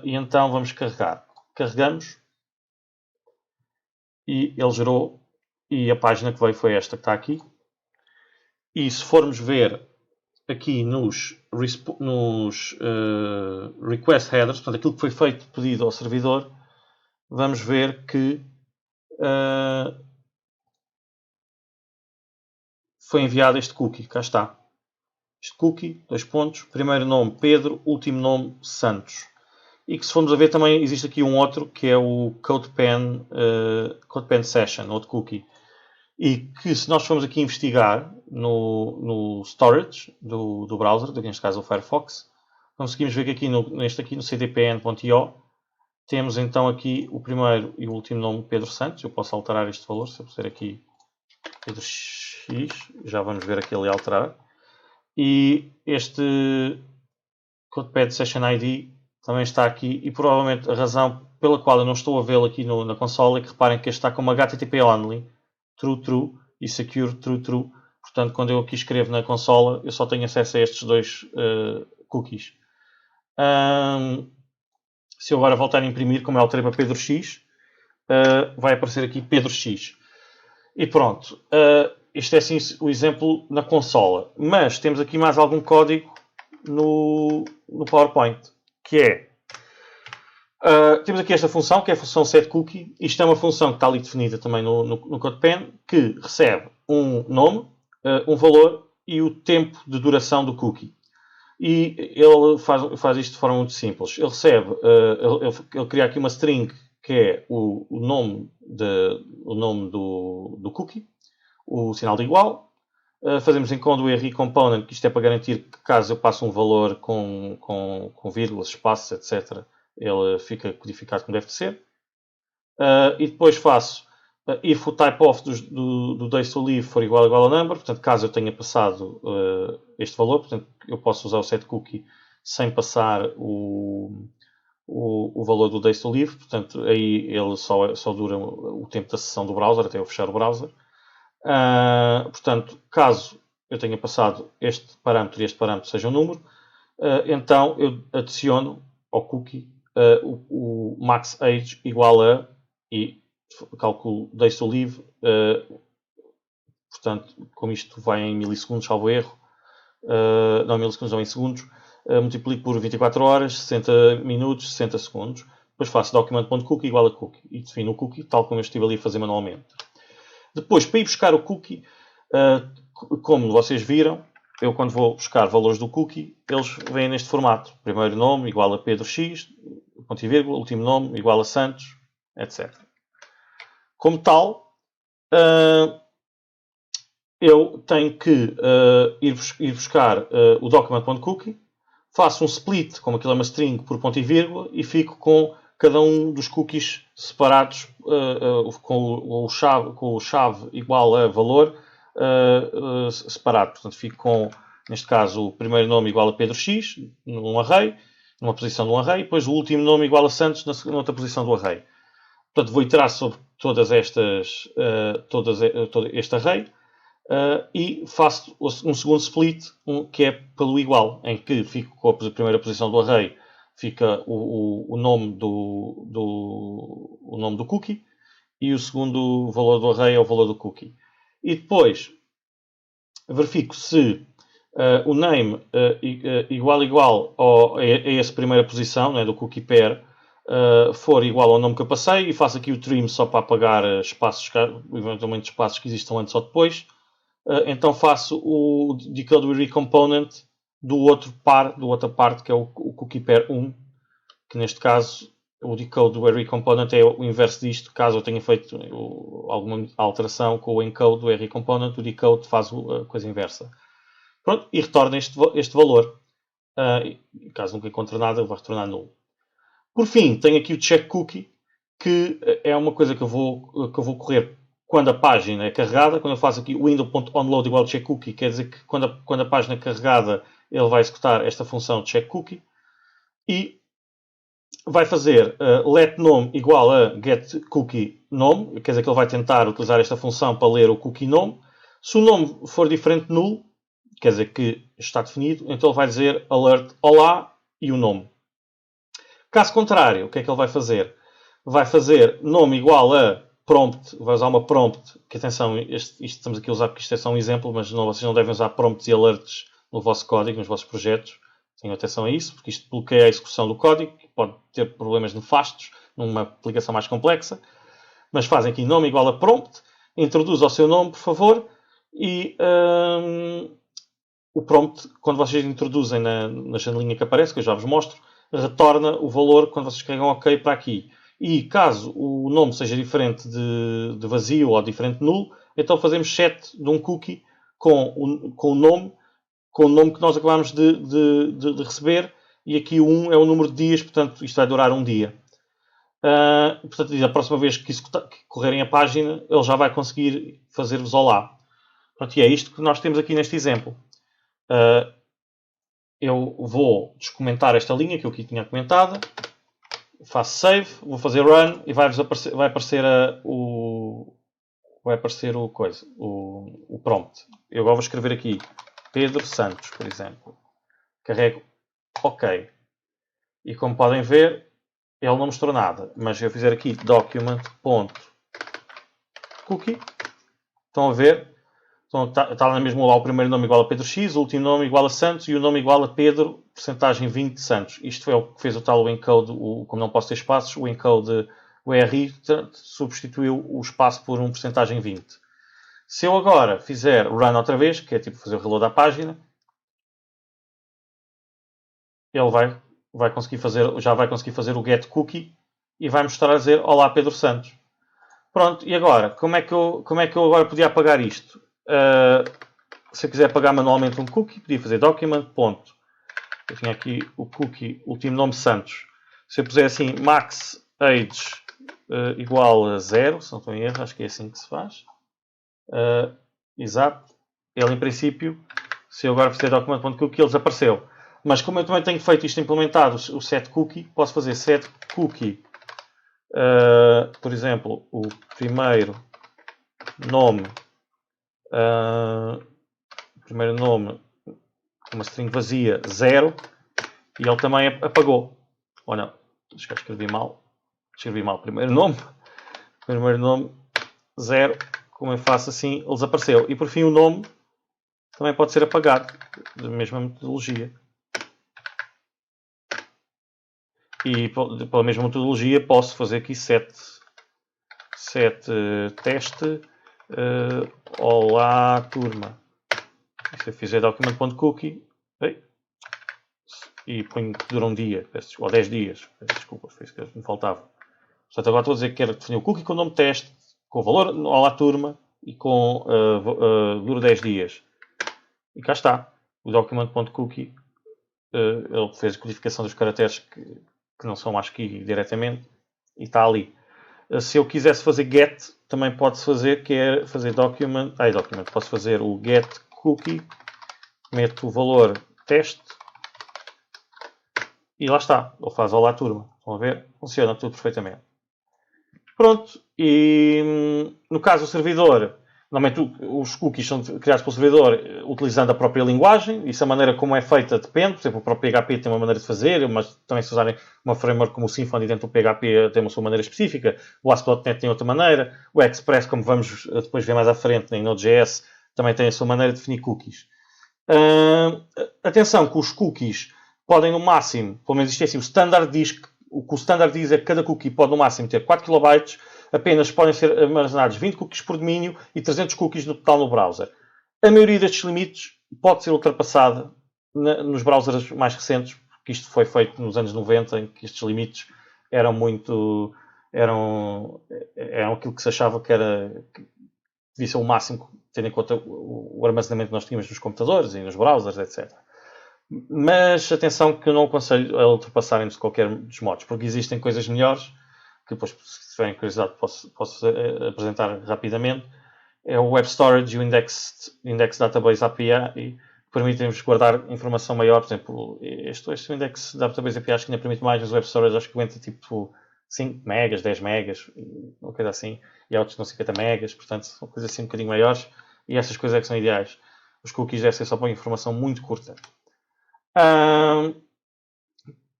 E então vamos carregar. Carregamos e ele gerou, e a página que veio foi esta que está aqui. E se formos ver aqui nos request headers, portanto aquilo que foi feito pedido ao servidor, vamos ver que foi enviado este cookie. Cá está. Este cookie, primeiro nome Pedro, último nome Santos. E que se formos a ver também existe aqui um outro que é o CodePen Session, outro cookie. E que se nós formos aqui investigar no storage do browser, neste caso o Firefox, conseguimos ver que aqui neste aqui no cdpn.io temos então aqui o primeiro e o último nome Pedro Santos. Eu posso alterar este valor, se eu puser aqui Pedro X, já vamos ver aqui ele alterar. E este CodePad Session ID também está aqui, e provavelmente a razão pela qual eu não estou a vê-lo aqui na consola é que reparem que este está como HTTP only, true e secure true. Portanto, quando eu aqui escrevo na consola, eu só tenho acesso a estes dois cookies. Se eu agora voltar a imprimir, como eu alterei para Pedro X, vai aparecer aqui Pedro X. E pronto. Este é assim o exemplo na consola. Mas temos aqui mais algum código no PowerPoint, que é temos aqui esta função, que é a função setCookie. Isto é uma função que está ali definida também no CodePen, que recebe um nome, um valor e o tempo de duração do cookie. E ele faz isto de forma muito simples. Ele recebe, ele cria aqui uma string, que é o nome do cookie, o sinal de igual. Fazemos encode o RI component, que isto é para garantir que caso eu passe um valor com vírgulas, espaços, etc., ele fica codificado como deve ser. E depois faço if o type-off do days-to-live for igual ao number, portanto, caso eu tenha passado este valor, portanto, eu posso usar o setCookie sem passar o valor do days-to-live, portanto, aí ele só dura o tempo da sessão do browser, até eu fechar o browser. Portanto, caso eu tenha passado este parâmetro e este parâmetro seja um número, então eu adiciono ao cookie o max age igual a, e calculo days-to-live, portanto, como isto vai em milissegundos, salvo erro, não em milissegundos, não em segundos, multiplico por 24 horas, 60 minutos, 60 segundos, depois faço document.cookie igual a cookie e defino o cookie tal como eu estive ali a fazer manualmente. Depois, para ir buscar o cookie, como vocês viram, eu quando vou buscar valores do cookie, eles vêm neste formato. Primeiro nome igual a Pedro X, ponto e vírgula, último nome igual a Santos, etc. Como tal, eu tenho que ir buscar o document.cookie, faço um split, como aquilo é uma string, por ponto e vírgula, e fico com cada um dos cookies separados com o chave igual a valor separado. Portanto, fico com, neste caso, o primeiro nome igual a Pedro X, num array, numa posição de um array, e depois o último nome igual a Santos, na outra posição do array. Portanto, vou iterar sobre todo este array e faço um segundo split, que é pelo igual, em que fico com a primeira posição do array, fica o nome do cookie, e o segundo valor do array é o valor do cookie. E depois verifico se o name igual a essa primeira posição, né, do cookie pair, for igual ao nome que eu passei, e faço aqui o trim só para apagar espaços, eventualmente espaços que existam antes ou depois. Então faço o decode with recomponent da outra parte, que é o cookie pair 1, que neste caso o decode with recomponent é o inverso disto. Caso eu tenha feito alguma alteração com o encode do recomponent, o decode faz a coisa inversa. Pronto, e retorna este valor. Caso nunca encontre nada, ele vai retornar nulo. Por fim, tenho aqui o check cookie, que é uma coisa que eu vou correr quando a página é carregada. Quando eu faço aqui window.onload igual check cookie, quer dizer que quando a página é carregada, ele vai executar esta função check cookie. E vai fazer let nome igual a get cookie nome, quer dizer que ele vai tentar utilizar esta função para ler o cookie nome. Se o nome for diferente de nulo, quer dizer que está definido, então ele vai dizer alert olá e o nome. Caso contrário, o que é que ele vai fazer? Vai fazer nome igual a prompt, vai usar uma prompt, que atenção, isto estamos aqui a usar porque isto é só um exemplo, mas vocês não devem usar prompts e alerts no vosso código, nos vossos projetos. Tenham atenção a isso, porque isto bloqueia a execução do código, que pode ter problemas nefastos numa aplicação mais complexa. Mas fazem aqui nome igual a prompt, introduz o seu nome, por favor, e o prompt, quando vocês introduzem na janelinha que aparece, que eu já vos mostro, retorna o valor quando vocês carregam OK para aqui. E caso o nome seja diferente de vazio ou diferente de nulo, então fazemos set de um cookie com o nome que nós acabamos de receber, e aqui o 1 é o número de dias, portanto isto vai durar um dia. Portanto, a próxima vez que correrem a página, ele já vai conseguir fazer-vos olá. Pronto, e é isto que nós temos aqui neste exemplo. Eu vou descomentar esta linha que eu aqui tinha comentado, faço save, vou fazer run e vai aparecer o prompt. Eu agora vou escrever aqui Pedro Santos, por exemplo. Carrego OK. E como podem ver, ele não mostrou nada. Mas se eu fizer aqui document.cookie, estão a ver? Então, está lá mesmo lá o primeiro nome igual a Pedro X, o último nome igual a Santos e o nome igual a Pedro, porcentagem 20 de Santos. Isto foi o que fez o tal encode, como não posso ter espaços, o encode, o RI, substituiu o espaço por um porcentagem 20. Se eu agora fizer run outra vez, que é tipo fazer o reload à página, ele já vai conseguir fazer o get cookie e vai mostrar a dizer olá Pedro Santos. Pronto, e agora? Como é que eu agora podia apagar isto? Se eu quiser apagar manualmente um cookie, podia fazer document. Eu tinha aqui o cookie, último nome Santos. Se eu puser assim max age igual a 0, se não estou em erro, acho que é assim que se faz. Exato. Ele em princípio, se eu agora fizer document.cookie, ele desapareceu. Mas como eu também tenho feito isto implementado, o set cookie, posso fazer set cookie, por exemplo, o primeiro nome, uma string vazia, 0, e ele também apagou. Ou não, acho que escrevi mal, primeiro nome, 0, como eu faço assim, ele desapareceu. E por fim o nome também pode ser apagado, da mesma metodologia. E pela mesma metodologia posso fazer aqui set teste olá turma. E se eu fizer document.cookie e ponho que dura um dia, ou 10 dias, desculpa, foi isso que me faltava. Portanto, agora estou a dizer que quero definir o cookie com o nome teste, com o valor olá turma e com dura 10 dias. E cá está, o document.cookie. Ele fez a codificação dos caracteres que não são mais aqui diretamente e está ali. Se eu quisesse fazer get, também pode-se fazer, que é fazer document, posso fazer o get cookie, meto o valor teste e lá está, ele faz olá turma. Estão a ver? Funciona tudo perfeitamente. Pronto, e no caso do servidor, normalmente os cookies são criados pelo servidor utilizando a própria linguagem. Isso, a maneira como é feita depende. Por exemplo, o próprio PHP tem uma maneira de fazer, mas também se usarem uma framework como o Symfony dentro do PHP tem uma sua maneira específica. O ASP.NET tem outra maneira. O Express, como vamos depois ver mais à frente em Node.js, também tem a sua maneira de definir cookies. Atenção que os cookies podem no máximo, pelo menos isto é assim, o standard diz que o que o standard diz é que cada cookie pode no máximo ter 4 KB, apenas podem ser armazenados 20 cookies por domínio e 300 cookies no total no browser. A maioria destes limites pode ser ultrapassada nos browsers mais recentes, porque isto foi feito nos anos 90, em que estes limites eram aquilo que se achava que devia ser o máximo, tendo em conta o armazenamento que nós tínhamos nos computadores e nos browsers, etc. Mas atenção que eu não aconselho a ultrapassarem-nos de qualquer dos modos, porque existem coisas melhores, que depois, se tiverem curiosidade, posso apresentar rapidamente. É o Web Storage e o Index Database API, que permitem-vos guardar informação maior. Por exemplo, este Index Database API acho que ainda permite mais, mas o Web Storage acho que aguenta tipo 5 megas, 10 megas, uma coisa assim, e há outros com 50 megas, portanto são coisas assim um bocadinho maiores, e essas coisas é que são ideais. Os cookies devem ser só para informação muito curta.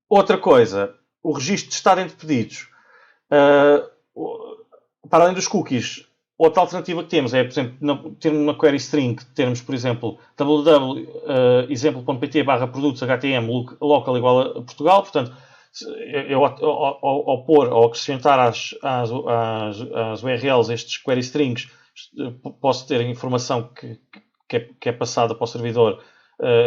Outra coisa, o registro de estado entre pedidos. Para além dos cookies, outra alternativa que temos é, por exemplo, ter uma query string, termos, por exemplo, www.example.pt/produtos HTM local igual a Portugal. Portanto, eu ao pôr ou acrescentar às URLs estes query strings, posso ter a informação que é passada para o servidor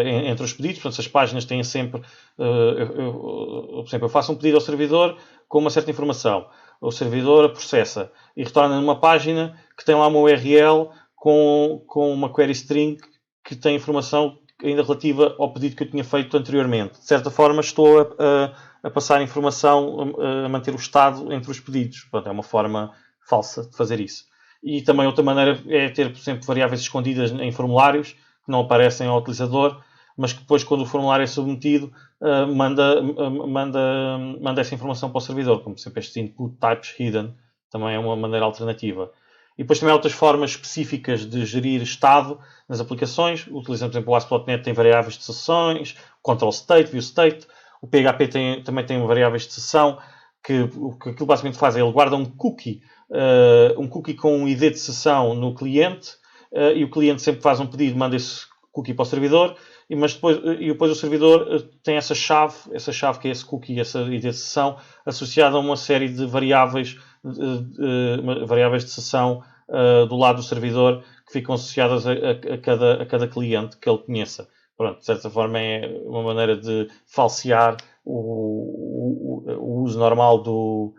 entre os pedidos. Portanto, se as páginas têm sempre... por exemplo, eu faço um pedido ao servidor com uma certa informação. O servidor a processa e retorna numa página que tem lá uma URL com uma query string que tem informação ainda relativa ao pedido que eu tinha feito anteriormente. De certa forma, estou a passar informação, a manter o estado entre os pedidos. Portanto, é uma forma falsa de fazer isso. E também outra maneira é ter, por exemplo, variáveis escondidas em formulários que não aparecem ao utilizador, mas que depois, quando o formulário é submetido, manda essa informação para o servidor, como sempre este input types hidden, também é uma maneira alternativa. E depois também há outras formas específicas de gerir estado nas aplicações. Utilizando, por exemplo, o ASP.NET tem variáveis de sessões, control state, view state. O PHP também tem variáveis de sessão, que o que aquilo basicamente faz é ele guarda um cookie com um ID de sessão no cliente, e o cliente sempre faz um pedido, manda esse cookie para o servidor, mas depois o servidor tem essa chave que é esse cookie, essa ID de sessão, associada a uma série de variáveis de sessão do lado do servidor, que ficam associadas a cada cliente que ele conheça. Pronto, de certa forma é uma maneira de falsear o uso normal do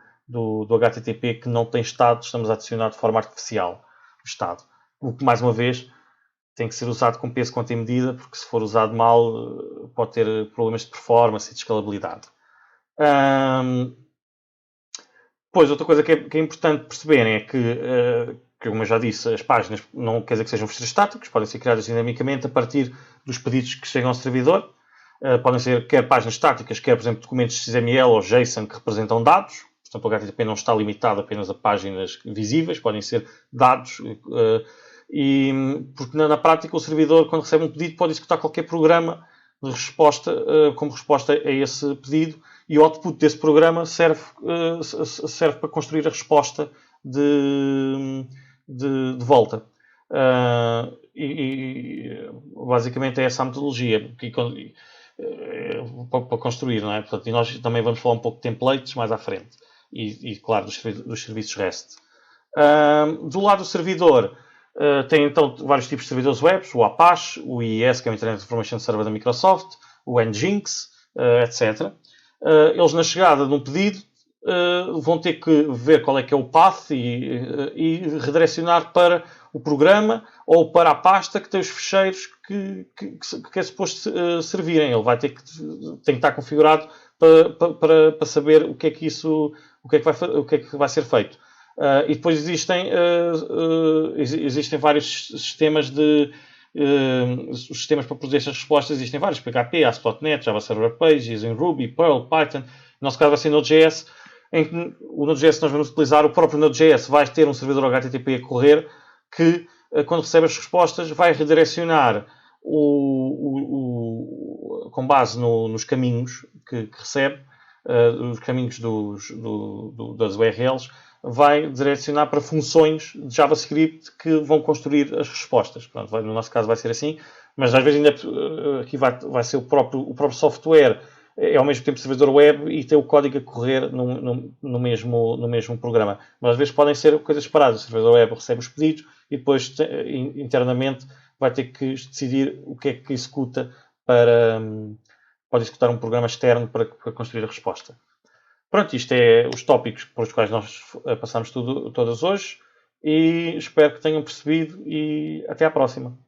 HTTP, que não tem estado, estamos a adicionar de forma artificial o estado. O que, mais uma vez, tem que ser usado com peso, conta e medida, porque se for usado mal pode ter problemas de performance e de escalabilidade. Pois, outra coisa que é importante perceberem é que, como eu já disse, as páginas não quer dizer que sejam registros estáticos, podem ser criadas dinamicamente a partir dos pedidos que chegam ao servidor. Podem ser quer páginas estáticas, quer, por exemplo, documentos XML ou JSON que representam dados. Portanto, o HTTP não está limitado apenas a páginas visíveis, podem ser dados. Porque na prática o servidor, quando recebe um pedido, pode executar qualquer programa de resposta, como resposta a esse pedido, e o output desse programa serve para construir a resposta de volta. Basicamente é essa a metodologia para construir, não é? Portanto, e nós também vamos falar um pouco de templates mais à frente. E claro, dos serviços REST. Do lado do servidor, tem então vários tipos de servidores web, o Apache, o IIS, que é o Internet Information Server da Microsoft, o Nginx, etc. Eles, na chegada de um pedido, vão ter que ver qual é que é o path e redirecionar para o programa ou para a pasta que tem os ficheiros que é suposto servirem. Ele tem que estar configurado para saber o que é que vai ser feito. E depois existem vários sistemas os sistemas para produzir estas respostas. Existem vários: PHP, ASP.NET, Java Server Pages, em Ruby, Perl, Python. No nosso caso vai ser Node.js, em que o Node.js nós vamos utilizar. O próprio Node.js vai ter um servidor HTTP a correr que, quando recebe as respostas, vai redirecionar com base nos caminhos que recebe, os caminhos das URLs, vai direcionar para funções de JavaScript que vão construir as respostas. Pronto, no nosso caso vai ser assim, mas às vezes ainda aqui vai ser o próprio software é ao mesmo tempo servidor web e tem o código a correr no mesmo programa. Mas às vezes podem ser coisas separadas. O servidor web recebe os pedidos e depois internamente vai ter que decidir o que é que executa pode executar um programa externo para construir a resposta. Pronto, isto é os tópicos por os quais nós passamos todas hoje e espero que tenham percebido e até à próxima.